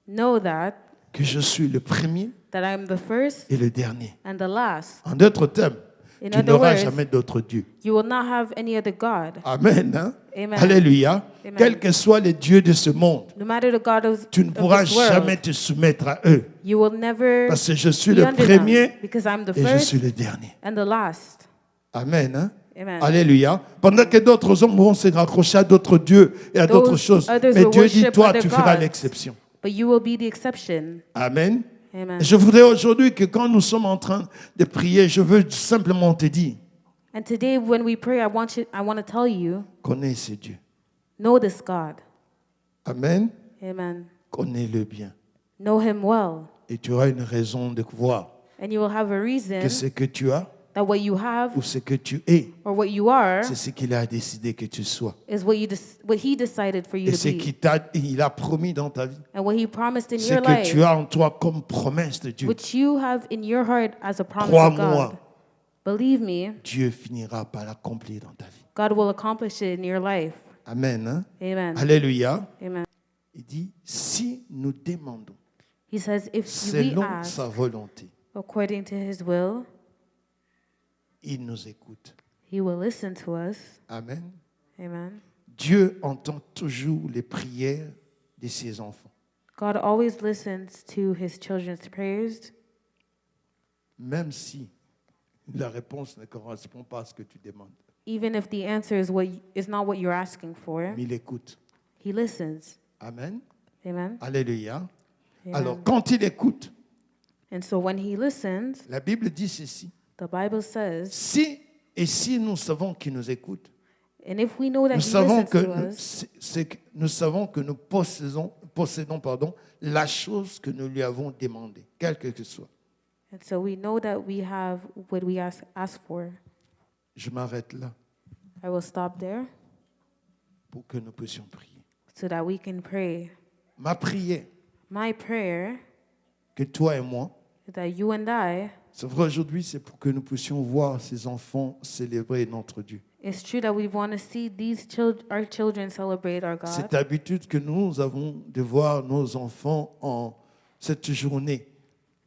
know that que je suis le premier I am the first et le dernier. and the last. En d'autres termes, In tu other n'auras words, jamais d'autre Dieu. you will not have any other God. Amen. Hein? Amen. Alléluia. Amen. Quels que soient les dieux de ce monde, No matter the God of, tu ne of pourras this world, jamais te soumettre à eux. you will never Parce que je suis be le under them, premier because I'm the et je first suis le dernier. and the last. Amen. Hein? Amen. Alléluia. Pendant que d'autres hommes vont se raccrocher à d'autres dieux et à d'autres choses. others Mais will Dieu dit, worship toi, other tu feras gods. l'exception. But you will be the exception. Amen. Amen. Je voudrais aujourd'hui que quand nous sommes en train de prier, je veux simplement te dire, And today, when we pray, I want to tell you, connais ce Dieu. know this God. Amen. Amen. Connais-le bien. Know Him well, Et tu auras une raison de voir and you will have a reason que ce que tu as that what you have ou ce que tu es, or what you are c'est ce qu'il a décidé que tu sois. is what He decided for you Et to ce be, qu'il a promis dans ta vie. and what He promised in Ce your que life, tu as en toi comme promesse de Dieu. which you have in your heart as a promise of Crois-moi, God. Believe me, Dieu finira par l'accomplir dans ta vie. God will accomplish it in your life. Amen. Hein? Amen. Alléluia. Amen. Il dit, si nous demandons He says, if we selon ask sa volonté, according to His will, il nous écoute. He will listen to us. Amen. Amen. Dieu entend toujours les prières de ses enfants. God always listens to His children's prayers, Même si la réponse ne correspond pas à ce que tu demandes. even if the answer is not what you're asking for. Mais il écoute. He listens. Amen. Amen. Alléluia. Amen. Alors, quand il écoute, And so when He listens, la Bible dit ceci. the Bible says, Si nous savons qu'il nous écoute, and if we know that nous He savons listens que to us, nous savons que nous possédons la chose que nous lui avons demandée, quelle que soit. and so we know that we have what we ask for. Je m'arrête là I will stop there pour que nous puissions prier. so that we can pray. Ma prière, My prayer que toi et moi, is that you and I, c'est vrai aujourd'hui, c'est pour que nous puissions voir ces enfants célébrer notre Dieu. it's true that we want to see our children celebrate our God. Cette habitude que nous avons de voir nos enfants en cette journée,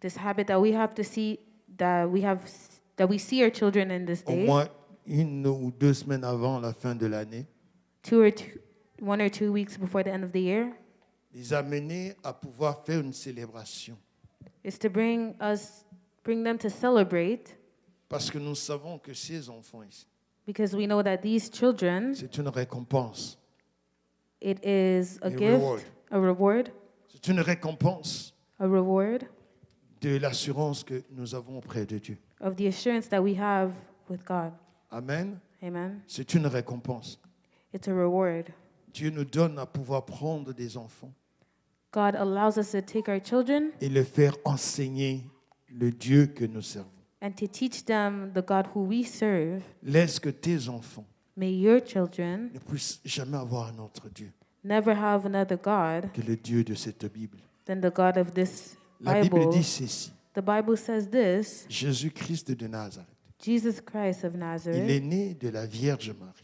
This habit that we have to see, that we see our children in this au day, moins 1 ou 2 semaines avant la fin de l'année, 1 or 2 weeks before the end of the year, les amener à pouvoir faire une célébration. is to bring them to celebrate, Parce que nous savons que ces enfants ici, because we know that these children, c'est une récompense. it is a A gift, reward. a reward, C'est une récompense a reward de l'assurance que nous avons auprès de Dieu. of the assurance that we have with God. Amen. Amen. C'est une récompense. It's a reward. Dieu nous donne à pouvoir prendre des enfants God allows us to take our children et les faire enseigner le Dieu que nous servons. and to teach them the God who we serve. Laisse que tes enfants May your children ne puissent jamais avoir un autre Dieu never have another God que le Dieu de cette Bible. than the God of this La Bible Bible. dit ceci. The Bible says this, Jésus-Christ de Nazareth, Jesus Christ of il Nazareth, est né de la Vierge Marie.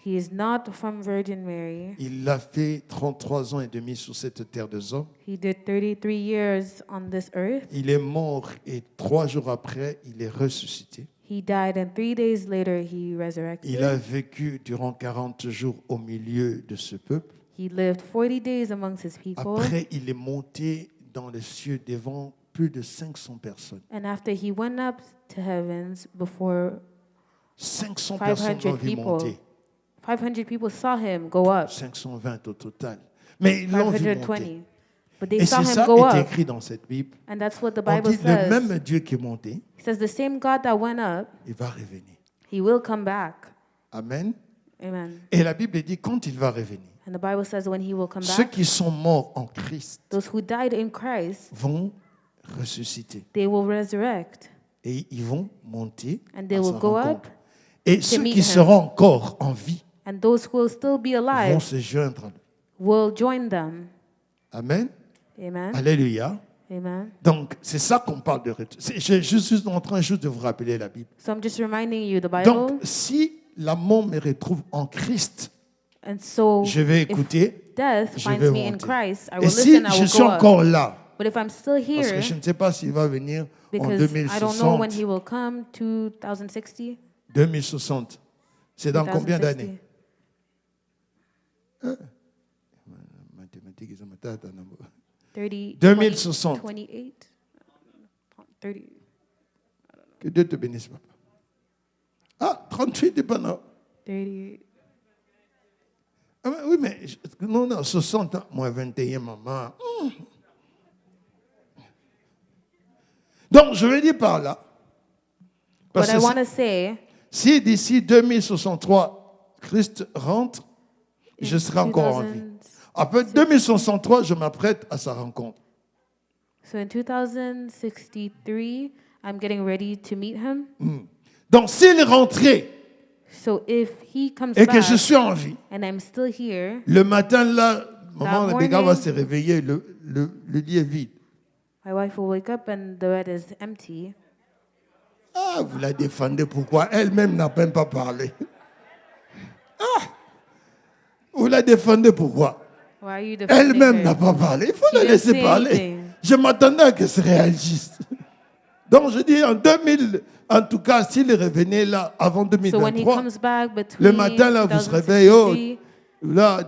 He is not from Virgin Mary. Il a fait 33 ans et demi sur cette terre de hommes. He did 33 years on this earth. Il est mort et 3 jours après, il est ressuscité. He died, and 3 days later he resurrected. Il a vécu durant 40 jours au milieu de ce peuple. He lived 40 days amongst his people. Après, il est monté dans les cieux devant plus de 500 personnes. And after he went up to heavens before 500 personnes 500 l'ont vu people, monter. 500 people saw him go up. 520 au total. Mais ils l'ont vu monter. 520. But they Et saw c'est him ça go qui est up. écrit dans cette Bible. And that's what the On Bible dit le says. même Dieu qui est monté, He says the same God that went up, il va revenir. he will come back. Amen. Amen. Et la Bible dit quand il va revenir, And the Bible says when he will come ceux back, qui sont morts en Christ those who died in Christ, vont ressusciter. they will resurrect. Et ils vont monter And they à will sa go rencontre. up Et ceux meet qui him. seront encore en vie And those who will still be vont alive se joindre à lui. will join them. Amen. Amen. Alléluia. Amen. Donc, c'est ça qu'on parle de retour. Je suis en train juste de vous rappeler la Bible. So I'm just reminding you the Bible. Donc, si la mort me retrouve en Christ, And so je vais if écouter, death je finds vais me in monter. Christ, I Et will si listen, I je will suis go up. encore là, But if I'm still parce que here, je ne sais pas s'il va venir en because I don't know when 2060, he will come, 2060, 2060, c'est dans combien d'années? 2060, Mathématiques, ils ont ma tête, hein. 30, 2060. 28, 30. Que Dieu te bénisse, papa. Ah, 38 n'est pas non. 38. Ah, oui, mais non, 60 ans, moins 21, maman. Donc, je vais dire par là. Parce What I que want to say, si d'ici 2063, Christ rentre, je serai encore en vie. Après 2063, je m'apprête à sa rencontre. so in 2063, I'm getting ready to meet him. Donc, s'il est rentré So if he comes et que back je suis en vie, and I'm still here, le matin, là, maman That Rebecca va morning- se réveiller, le lit est vide. my wife will wake up and the bed is empty. Ah, vous la défendez, pourquoi? Elle-même n'a même pas parlé. Ah, vous la défendez, pourquoi? Why are you defending Elle-même her? n'a pas parlé. Il faut She la didn't laisser say parler. anything. Je m'attendais à qu'elle se réagisse. Donc, je dis, en 2000, en tout cas, s'il revenait là, avant So when he 2023, comes back between le matin, là, vous se réveillez, oh, 2063, là,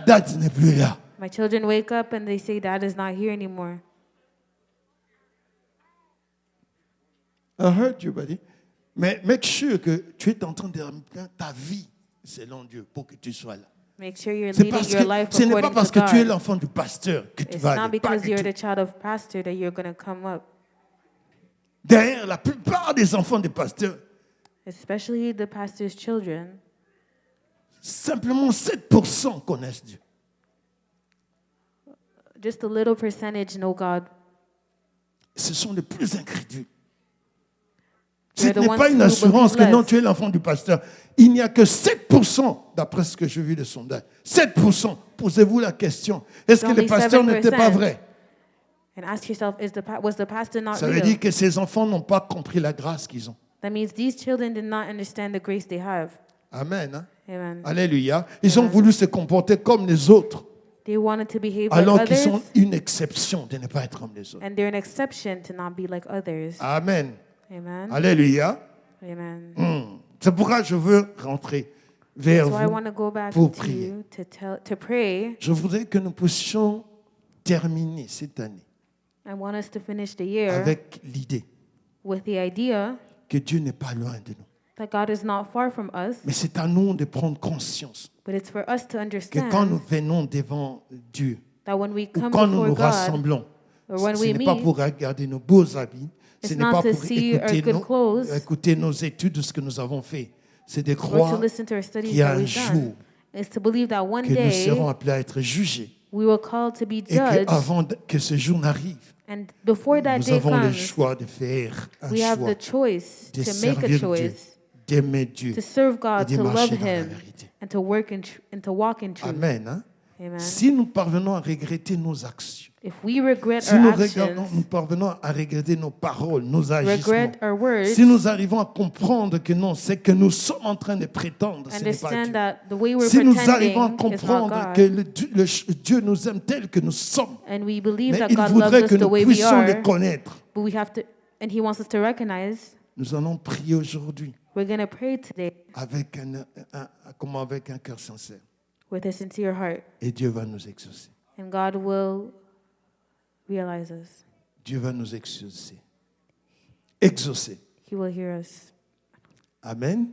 date n'est plus là. my children wake up and they say dad is not here anymore. I heard you, buddy. Mais make sure que tu es en train de remplir ta vie selon Dieu pour que tu sois là. Make sure you're C'est leading parce your que life ce n'est pas according parce to que tu es God. l'enfant du pasteur que tu It's vas not aller. Pas because du you're tout. the child of pastor that you're going to come up. Derrière la plupart des enfants des pasteurs, Especially the pastor's children. simplement 7% connaissent Dieu. Just a little percentage know God. Ce sont les plus incrédules. Ce They're the n'est ones pas une who assurance que believe non, less. tu es l'enfant du pasteur. Il n'y a que 7%, d'après ce que j'ai vu de sondage. 7%. Posez-vous la question. Est-ce que Only le pasteur n'était pas 7%. vrai? And ask yourself, was the pastor not Ça veut real? dire que ces enfants n'ont pas compris la grâce qu'ils ont. That means these children did not understand the grace they have. Amen. Hein? Amen. Alléluia. Ils ont voulu se comporter comme les autres, They wanted to behave alors like qu'ils others, sont une exception de ne pas être comme les autres. and they're an exception to not be like others. Amen. Amen. Alléluia. Amen. C'est pourquoi je veux rentrer vers So I vous want to go back pour to prier. you to pray. Je voudrais que nous puissions terminer cette année I want us to finish the year avec l'idée with the idea que Dieu n'est pas loin de nous. that God is not far from us, Mais c'est à nous de prendre conscience but it's for us to que quand nous understand venons devant Dieu, that when we ou come quand nous before nous God, rassemblons, or when ce we n'est pas meet, pour regarder nos beaux habits, ce it's n'est not pas to pour see our good clothes, écouter nos études de ce que nous avons fait. C'est de or to croire listen to our studies qu'il y a that un we've jour done. It's to believe that one que nous day serons appelés à être jugés we will call to be et judged, qu'avant que ce jour n'arrive, and before that nous day avons le comes, choix de faire un we have choix the choice de to make a servir Dieu, choice d'aimer Dieu to serve et God, de to love marcher dans la Him, vérité. and to work and to walk in truth. Amen. Hein? Amen. Si nous parvenons à regretter nos actions, If we regret si our nous actions, parvenons à regretter nos paroles, nos agissements, regret our words, si nous arrivons à comprendre que non, c'est que nous sommes en train de prétendre, ce n'est pas understand Dieu. that the way we're Si nous pretending arrivons à is not comprendre God, que Dieu nous aime tel que nous sommes, and we believe mais that il God loves voudrait us que the nous way we puissions le are, connaître. but we have to, and He wants us to recognize. Nous allons prier aujourd'hui We're going to pray today avec avec un cœur sincère. with a sincere heart, Et Dieu va nous exaucer. and God will realize us. Dieu va nous exaucer. Exaucer. He will hear us. Amen.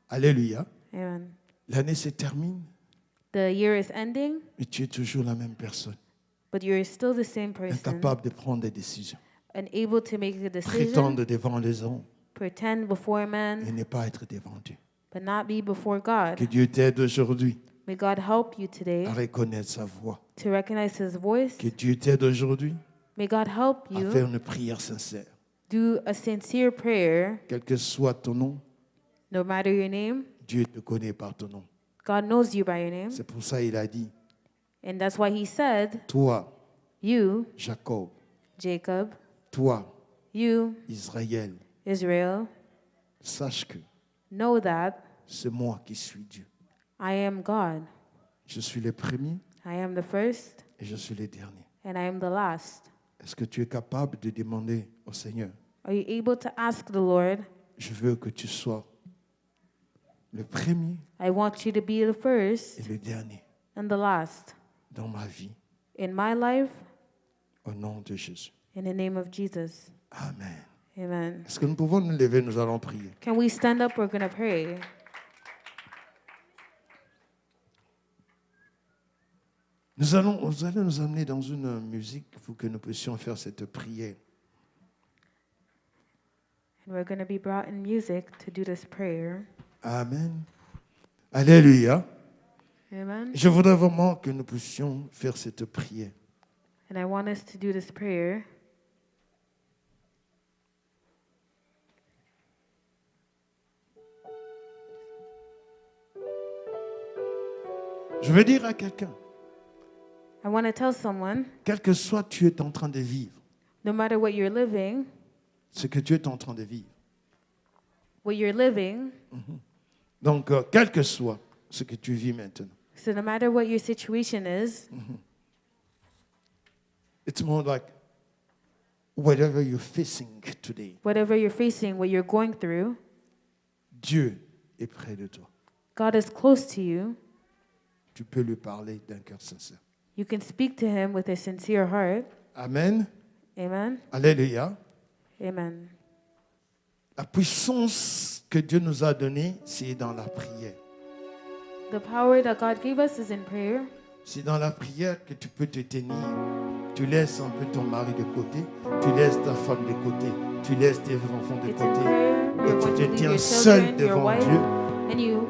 Alléluia. Amen. L'année se termine, The year is ending, mais tu es toujours la même personne, but you're still the same person, incapable de prendre des décisions, unable to make a decision, prétendre devant les hommes pretend before et man, ne pas être devant Dieu. but not be before Que God. Dieu t'aide aujourd'hui May God help you today à reconnaître sa voix. to recognize His voice. Que Dieu t'aide aujourd'hui May God help à you faire une prière sincère. do a sincere prayer, Quel que soit ton nom, no matter your name. Dieu te connaît par ton nom. God knows you by your name. C'est pour ça qu'il a dit, And that's why He said, toi, you, Jacob, Jacob, toi, you, Israël, Israel, sache que know that c'est moi qui suis Dieu. I am God. Je suis le premier I am the first et je suis le dernier. and I am the last. Est-ce que tu es capable de demander au Seigneur, Are you able to ask the Lord, je veux que tu sois le premier I want you to be the first et le dernier and the last dans ma vie, in my life, au nom de Jésus. in the name of Jesus. Amen. Amen. Est-ce que nous pouvons nous lever, nous allons prier. Can we stand up? We're going to pray. Vous allez nous amener dans une musique pour que nous puissions faire cette prière. And we're going to be brought in music to do this prayer. Amen. Alléluia. Amen. Je voudrais vraiment que nous puissions faire cette prière. And I want us to do this prayer. Je veux dire à quelqu'un, I want to tell someone, quel que soit tu es en train de vivre, no matter what you're living, ce que tu es en train de vivre. what you're living, Donc, quel que soit ce que tu vis maintenant, so no matter what your situation is, it's more like whatever you're facing today, whatever you're facing, what you're going through, Dieu est près de toi. God is close to you. Tu peux lui parler d'un cœur sincère. You can speak to him with a sincere heart. Amen. Amen. Alléluia. Amen. La puissance que Dieu nous a donnée, c'est dans la prière. The power that God gave us is in prayer. C'est dans la prière que tu peux te tenir. Tu laisses un peu ton mari de côté, tu laisses ta femme de côté, tu laisses tes enfants de It's in côté. prayer. Et You're tu going te to leave tiens your seul children, your devant wife, Dieu and you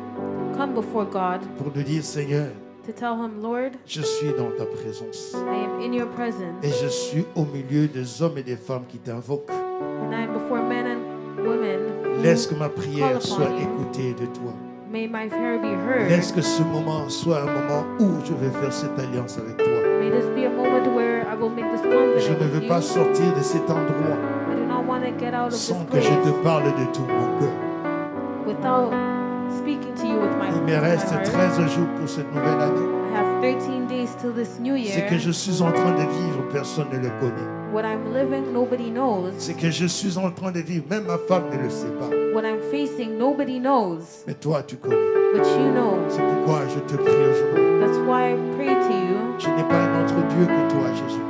come before God pour te dire, Seigneur, to tell him, Lord, je suis dans ta présence. I am in your presence, Et je suis au milieu des hommes et des femmes qui t'invoquent. and I am before men and women who Laisse que ma prière call soit upon you. écoutée de toi. May my prayer be heard. Laisse que ce moment soit un moment où je vais faire cette alliance avec toi. May this be a moment where I will make this covenant Je ne with veux you. pas sortir de cet endroit I do not want to get out of this sans que place je te parle de tout mon cœur. without speaking to you with my Il me my reste heart. 13 jours pour cette nouvelle année. I have 13 days till this new Ce year. que je suis en train de vivre, personne ne le connaît. What I'm living, nobody knows. Ce que je suis en train de vivre, même ma femme ne le sait pas. What I'm facing, nobody knows. Mais toi, tu connais. But you know. C'est pourquoi je te prie aujourd'hui. That's why I pray to you. Je n'ai pas un autre Dieu que toi, Jésus.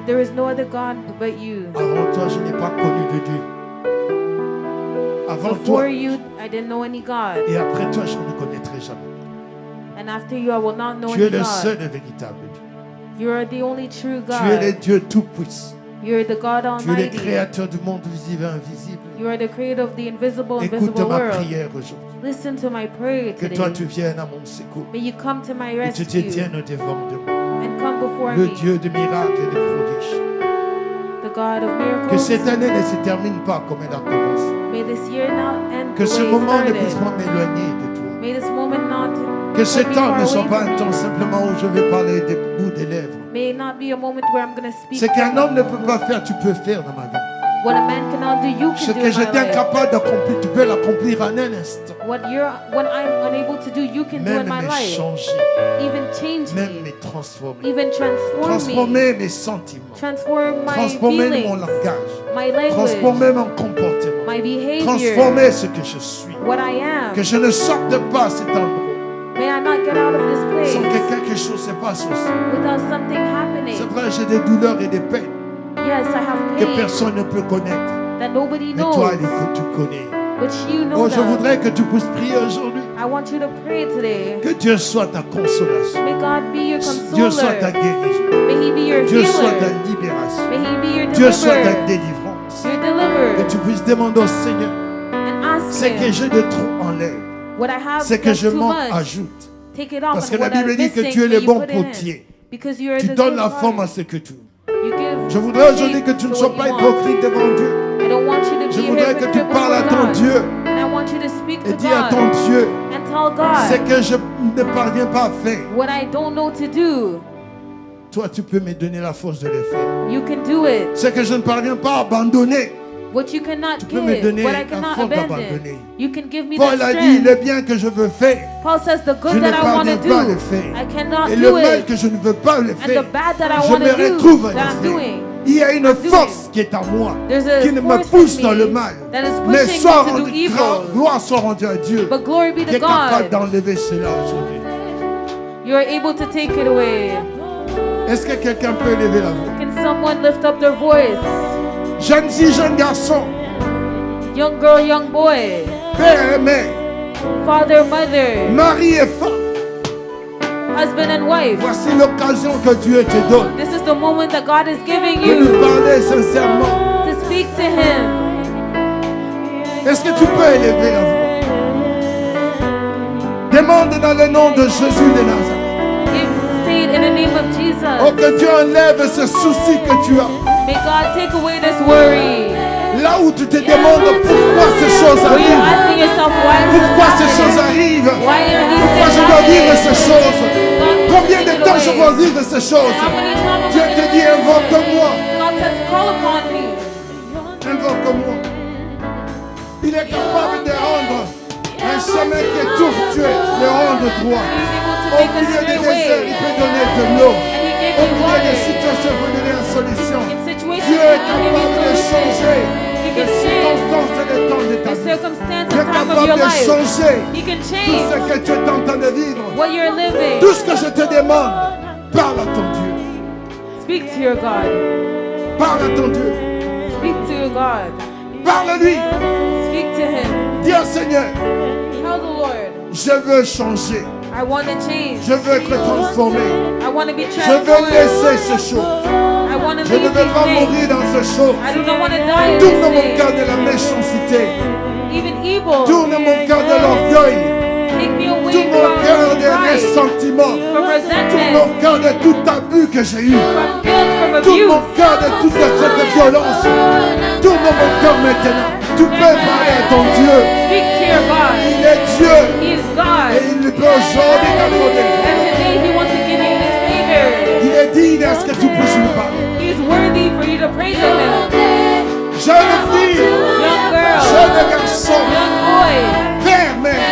There is no other God but you. Avant toi, je n'ai pas connu de Dieu. Avant Before toi you, I didn't know any God. et après toi, je ne connaîtrai jamais. And after you, I will not know Tu es any le seul God. et véritable Dieu. You are the only true Tu es le God. Dieu tout-puissant. You're the God Tu es le Almighty. créateur du monde visible et invisible. You are the creator of the invisible, Écoute invisible ma world. prière aujourd'hui. Listen to my prayer Que toi, tu today. viennes à mon secours. May you come to my Et tu te rescue tiennes au devant de moi. and come before Le me. Dieu de miracles et de prodiges. The God of Que miracles. cette année ne se termine pas comme elle a commencé. May this year not end Que the ce way it moment ne puisse started. pas m'éloigner de toi. May this moment not Que ce be temps far ne soit away pas from un me. temps simplement où je vais parler des bouts des lèvres. May it not be a moment where I'm going to speak. Ce qu'un homme ne peut pas faire, tu peux faire dans ma vie. What a man cannot do, you Ce can do que in my j'étais life. incapable d'accomplir, tu peux l'accomplir en un instant. What I'm unable to do, you can do in Même my me life. changer, Even change même me. me transformer. Even transform me. Transformer mes sentiments. Transform my Transformer mon feelings. langage. My language. Transformer mon comportement. My behavior. Transformer ce que je suis. What I am. Que je ne sorte pas cet endroit May I not get out of this sans que place quelque chose se passe aussi. without something happening. C'est vrai, j'ai des douleurs et des peines Yes, I have que pain personne ne peut connaître. that nobody Mais toi, knows. tu connais. But you know Oh, je that. voudrais que tu puisses prier aujourd'hui. I want you to pray today. Que Dieu soit ta consolation. May God be your Dieu soit ta consoler. guérison. May He be your Dieu soit healer. ta libération. May He be your Dieu soit ta deliverer. délivrance. Your Que deliverer. tu puisses demander au Seigneur. And ask Ce que Him j'ai de trop enlève. what I have Ce que that's je too manque much. ajoute. Take it off, Parce and que la what I'm Bible dit que missing, tu es may le you bon put it in. potier. Because you are Tu the donnes good la forme à heart. ce que tu veux. You give Je voudrais aujourd'hui que shape tu ne to sois what pas you want. hypocrite devant Dieu. I don't want you to Je be voudrais que tu hypocrite parles à before ton God. Dieu And I want you to speak et to dis à ton God Dieu and tell ce God que je ne parviens pas à faire. what I don't know to do. Toi, tu peux me donner la force de le faire. You can do it. C'est que je ne parviens pas à abandonner. What you cannot peux me give, donner what I la cannot force abandon. d'abandonner. You can give me Paul that a dit, le strength. bien que je veux faire, Paul says the je good ne that I want to parviens pas à le do, faire. I cannot Et le do mal it. que je ne veux pas le And faire, the bad that I je want me to do, retrouve à that I'm le faire. doing. Il y a une I'm doing. force qui est en moi, There's a qui ne me force pousse in dans le me mal. that is Mais pushing soit me to do rendu, evil. gloire soit rendue à Dieu, But glory be qui to est capable God. d'enlever cela aujourd'hui. You are able to take it away. Est-ce que quelqu'un peut élever la voix? Can someone lift up their voice? Jeune fille, jeune garçon, Young girl, young boy, père et mère, father, mother, mari et femme, husband and wife. voici l'occasion que Dieu te donne This is the moment that God is giving de lui you parler sincèrement. to speak to Him. Est-ce que tu peux élever la voix? Demande dans le nom de Jésus de Nazareth. Say it in the name of Oh, Jesus. que Dieu enlève ce souci que tu as. May God take away this worry. Là où tu te demandes pourquoi ces choses Where you're arrivent. asking yourself why is this Pourquoi ces choses happening? arrivent? Why are these Pourquoi things je dois vivre happening? ces choses? God, Combien take de it temps je away. dois vivre ces choses? How many times am Dieu I te gonna dit, do this? invoque-moi. God says, call upon me. Invoque-moi. Il est capable de rendre un chemin qui est tortueux, le rendre droit. He's able to Au make us milieu des straight déserts, il away. peut donner de l'eau. And He gave Au you milieu des water. situations, il peut donner une solution. In situations, Dieu He est can give capable de you changer solutions. He les can change circonstances et les temps de ta the vie. circumstance Dieu and est time of capable your de life. changer He can tout ce change que tu es en train de vivre. what you're living. Tout ce que je te demande, parle à ton Dieu. Speak to your God. Parle à ton Dieu. Speak to your God. Parle-lui. Speak to Him. Dis au Seigneur, Tell the Lord, je veux changer. I want to change. Je veux être transformé. I want to be Je veux transformed. laisser ces choses. I want to Je ne leave veux pas these things. mourir dans ces choses. I do not want to die in Tourne mon these cœur things. de la méchanceté. Even evil. Tourne mon cœur de l'orgueil. Take me away Tourne mon cœur from de pride, ressentiment. from Tourne resentment, mon cœur de tout abus que j'ai eu. from guilt, from Tourne mon abuse. cœur de toute cette violence. Tourne mon cœur maintenant. Tu peux parler à ton Dieu. Speak to your God. Il est Dieu. He is God. Et il ne peut aujourd'hui t'accorder. And today He wants to give you His favor. Il est digne à ce que tu puisses lui parler. He is worthy for you to praise Him. Jeune fille, Young girl, jeune garçon, young boy, père, mère,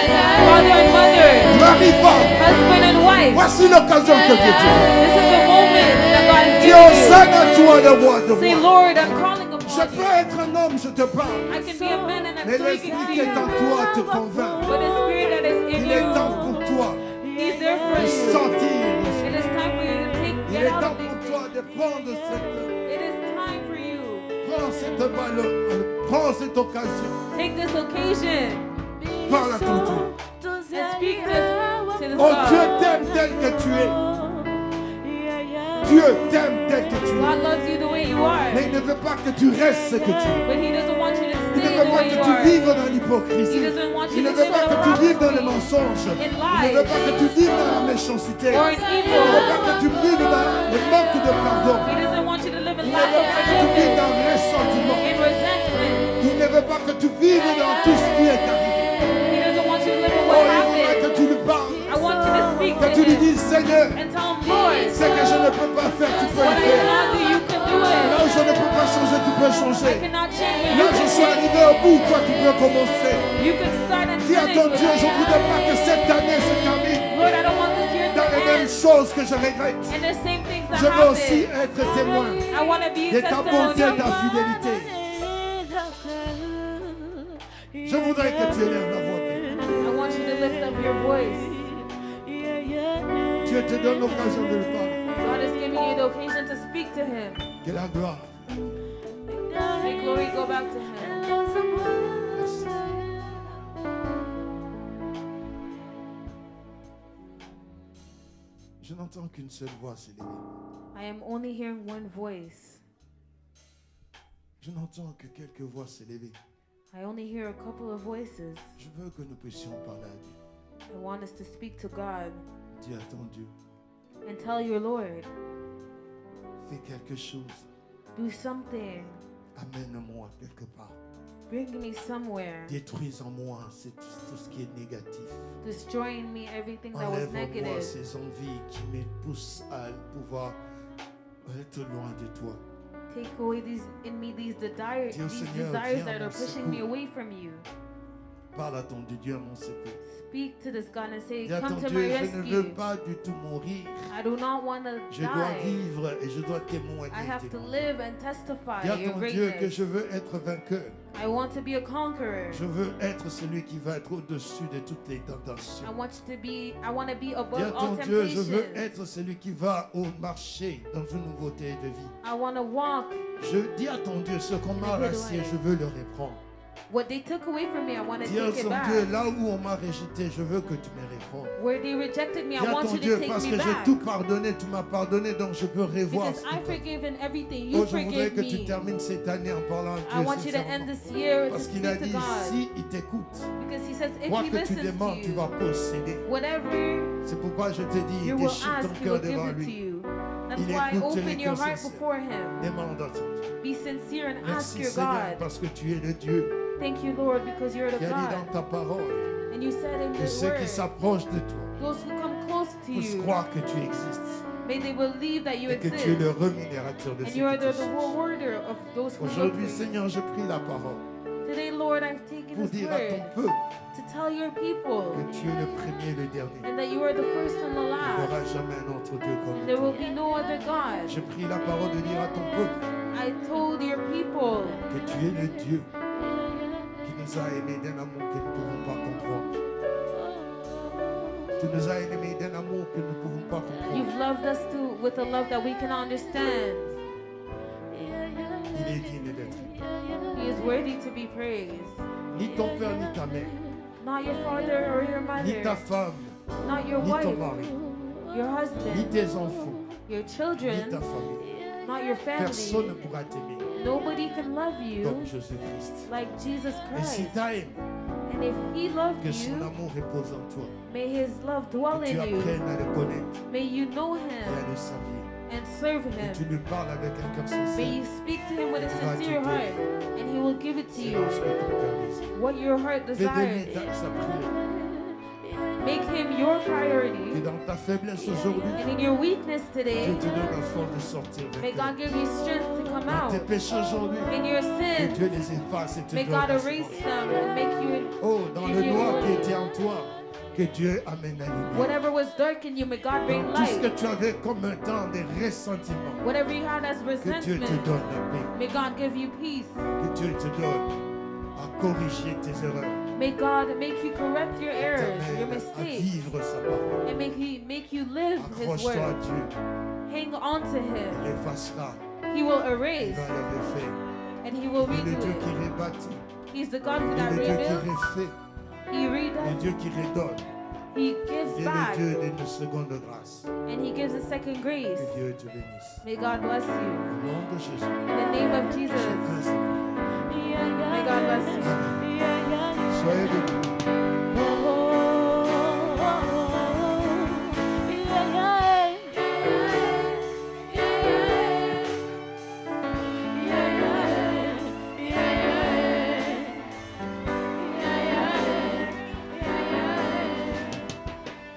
father and mother, mari, femme. husband and wife. Voici l'occasion que Dieu te donne. This is the moment that God is Dis giving au you. Seigneur, toi de moi, de Say, moi. Lord, I'm calling Je upon peux you. être un homme, je te parle. I can be a man and I'm Mais speaking l'esprit to qui est en you. toi te convainc. But the spirit that is in Il est temps you, pour toi He's there for de you. sortir. It is time for you to Il get est out temps of these pour toi things. de prendre cette, It is time for you. prends cette balle, prends cette occasion. Take this occasion Parle à ton Dieu. and speak to this Oh, Dieu God. t'aime tel que tu es. Dieu t'aime tel que tu es. God loves you the way you are. Mais il ne veut pas que tu restes ce que tu es. But He doesn't want you to Il ne stay veut the pas way que you tu are. vives dans He l'hypocrisie. doesn't want Il you ne to veut live pas in que tu vives dans le hypocrisy mensonge. in Il ne lies veut pas que tu vives dans la méchanceté. or in Il ne evil. veut pas que tu vives dans le manque de pardon. He doesn't want you to live in Il ne lack veut of pas que tu vives forgiveness, dans le ressentiment. in resentment. Il ne veut pas que tu vives dans tout ce qui est arrivé. He doesn't want you to live in Oh, what il voudrait happened. que tu lui parles. I want you to speak Que to tu lui Him dises, Seigneur, and tell Him, Lord, ce que je ne peux pas faire, tu peux what le I faire. cannot do, you can do Là où it. je ne peux pas changer, tu peux I changer. cannot change, but Là you je can suis change. arrivé au bout, toi tu peux commencer. You can start and Dis à finish ton with Dieu, je ne me. voudrais pas que cette année se termine Lord, I don't want this year to dans les mêmes end. choses que je regrette. And the same things that Je veux aussi happen. être témoin I want to be de a ta bonté et testimony. ta fidélité. Je voudrais que tu élèves la voix. I want you to lift up your voice. Dieu te donne l'occasion de le parler. God is giving you the occasion to speak to Him. Que la gloire. May glory go back to Him. Merci. Je n'entends qu'une seule voix s'élever. I am only hearing one voice. Je n'entends que quelques voix s'élever. I only hear a couple of voices. Je veux que nous puissions parler à Dieu. I want us to speak to God Dis à ton Dieu, and tell your Lord, fais quelque chose. do something. Amène-moi quelque part. Bring me somewhere. Détruis en moi tout ce qui est négatif. Destroying me everything that was Enlève-moi negative. ces envies qui me poussent à pouvoir être loin de toi. Take away these Seigneur, desires viens à that mon are pushing me secours. away from you. Parle à ton Dieu à mon secours. Speak to this God and say, Dis à ton come to Dieu, my je ne veux rescue. pas du tout mourir. I do not want to Je dois die. vivre et je dois témoigner. I have to tes live and testify Dis à your ton Dieu que greatness. je veux être vainqueur. I want to be a conqueror. Je veux être celui qui va être au-dessus de toutes les tentations. I want to be Dis à above ton all Dieu, je veux temptations. être celui qui va au marché dans une nouveauté de vie. I want to walk. Je dis à ton Dieu, ce qu'on m'a arraché, je veux le reprendre. What they took away from me, I want to Dis à take it ton back. Dieu, là où on m'a rejeté, je veux que tu me répondes. Where they rejected me, Dis I à want ton you Dieu, to take parce me que j'ai back. tout pardonné, tu m'as pardonné, donc je peux revoir Because ce I que tu as. forgiven everything. Oh, You je voudrais forgave que tu me. termines cette année en parlant à I Dieu want you to sincèrement. end this year to Parce qu'il a speak to dit, God. si il t'écoute, Because he says if quoi he que tu listens demandes, to tu vas you, posséder. whatever C'est pourquoi je te dis, you will déchire ton ask, he cœur will give devant it to lui. you. That's Il why écoute les open your cœurs heart sincères. before him. Demande à ton Dieu. Be sincere and ask Merci your Seigneur, God. parce que tu es le Dieu Thank you, Lord, because you're the qui a dit dans God. ta parole And you said in que your ceux qui word, s'approchent de toi those who come close to puissent you, croire que tu existes may they believe that you et que tu es le exist. rémunérateur de And ceux you are qui te the cherchent. rewarder of those who look Aujourd'hui, for you. Seigneur, je prie la parole Today, Lord, I've taken pour this dire à ton word peuple to tell your people que tu es le premier et le dernier. and that you are the first and the Il n'y last. aura jamais un autre Dieu comme There will toi. be no other God. Je prie la parole de dire à ton peuple I told your people que tu es le Dieu qui nous a aimés d'un amour que nous ne pouvons pas comprendre. Tu nous as aimés d'un amour que nous ne pouvons pas comprendre. you've loved us with a love that we can understand. Il est digne d'être aimé. He is worthy to be praised. Ni ton père ni ta mère, Not your father or your ni ta mother, femme, not your ni ton wife, mari, your ni husband, tes enfants, your ni children, ta famille. not your Personne ne family. pourra t'aimer Nobody can love comme you Jésus-Christ. like Jesus Et si Christ. tu aimes, And if he loved que son you, amour repose en toi, may his love dwell que tu in you. apprennes à le connaître May you know et à him le servir. and serve Et tu him. lui parles avec un cœur May sincère. you speak to him with a Il va te sincere donner. heart, and he will give it to C'est you. ce que ton cœur désire. What your heart Fais de lui desires. sa prière. Make him your Que priority. dans ta faiblesse aujourd'hui, And in your weakness Dieu today, te donne la force de sortir may vainqueur. God give you strength to come Dans tes out. péchés aujourd'hui, In your que sins, Dieu les efface et te may donne God la erase force. them and make you, Oh, dans give le you noir qui light. était en toi, que Dieu amène la lumière. Whatever was dark in you, may God bring Dans tout ce que light. tu avais comme un temps de ressentiment, Whatever you had as que Dieu te resentment, donne la paix. may God give you peace. Que Dieu te donne à corriger tes erreurs. May God make you correct your errors, your T'amène à mistakes, vivre sa parole. and make you live His Accroche-toi à word. Dieu. Hang on to Il Him. l'effacera. He will Il erase va le refaire. and He will Il est le redo Dieu it. qui rebâtit. He's the God Il est that le Dieu qui rebuilds. refait. He Le redoes. Dieu qui redonne. He Il gives est back, le Dieu d'une seconde grâce. and He gives a second grace. Que Dieu te bénisse. May God bless you. Au nom de Jésus. In the name of Jesus, Chacun ses prières. may God bless you. Soyez bénis.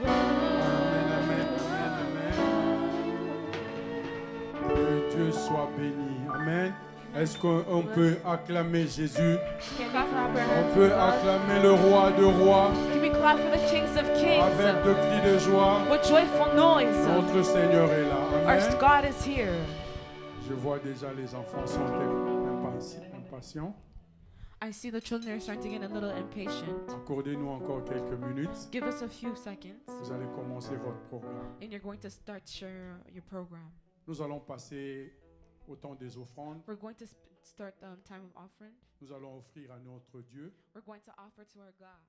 Amen, amen, amen. Que Dieu soit béni. Amen. Est-ce qu'on peut acclamer Jésus? Can we clap our On hands peut for God? acclamer le roi de rois Can we clap for the kings of kings? avec de cris de joie. With joyful noise. Notre Seigneur est là. Our Amen. God is here. Je vois déjà les enfants sont impatients. I see the children are starting to get a little impatient. Accordez-nous encore quelques minutes. Give us a few seconds, Vous allez commencer votre programme. and you're going to start your program. Nous allons passer au temps des offrandes. We're going to start the time of offering. Nous allons offrir à notre Dieu We're going to offer to our God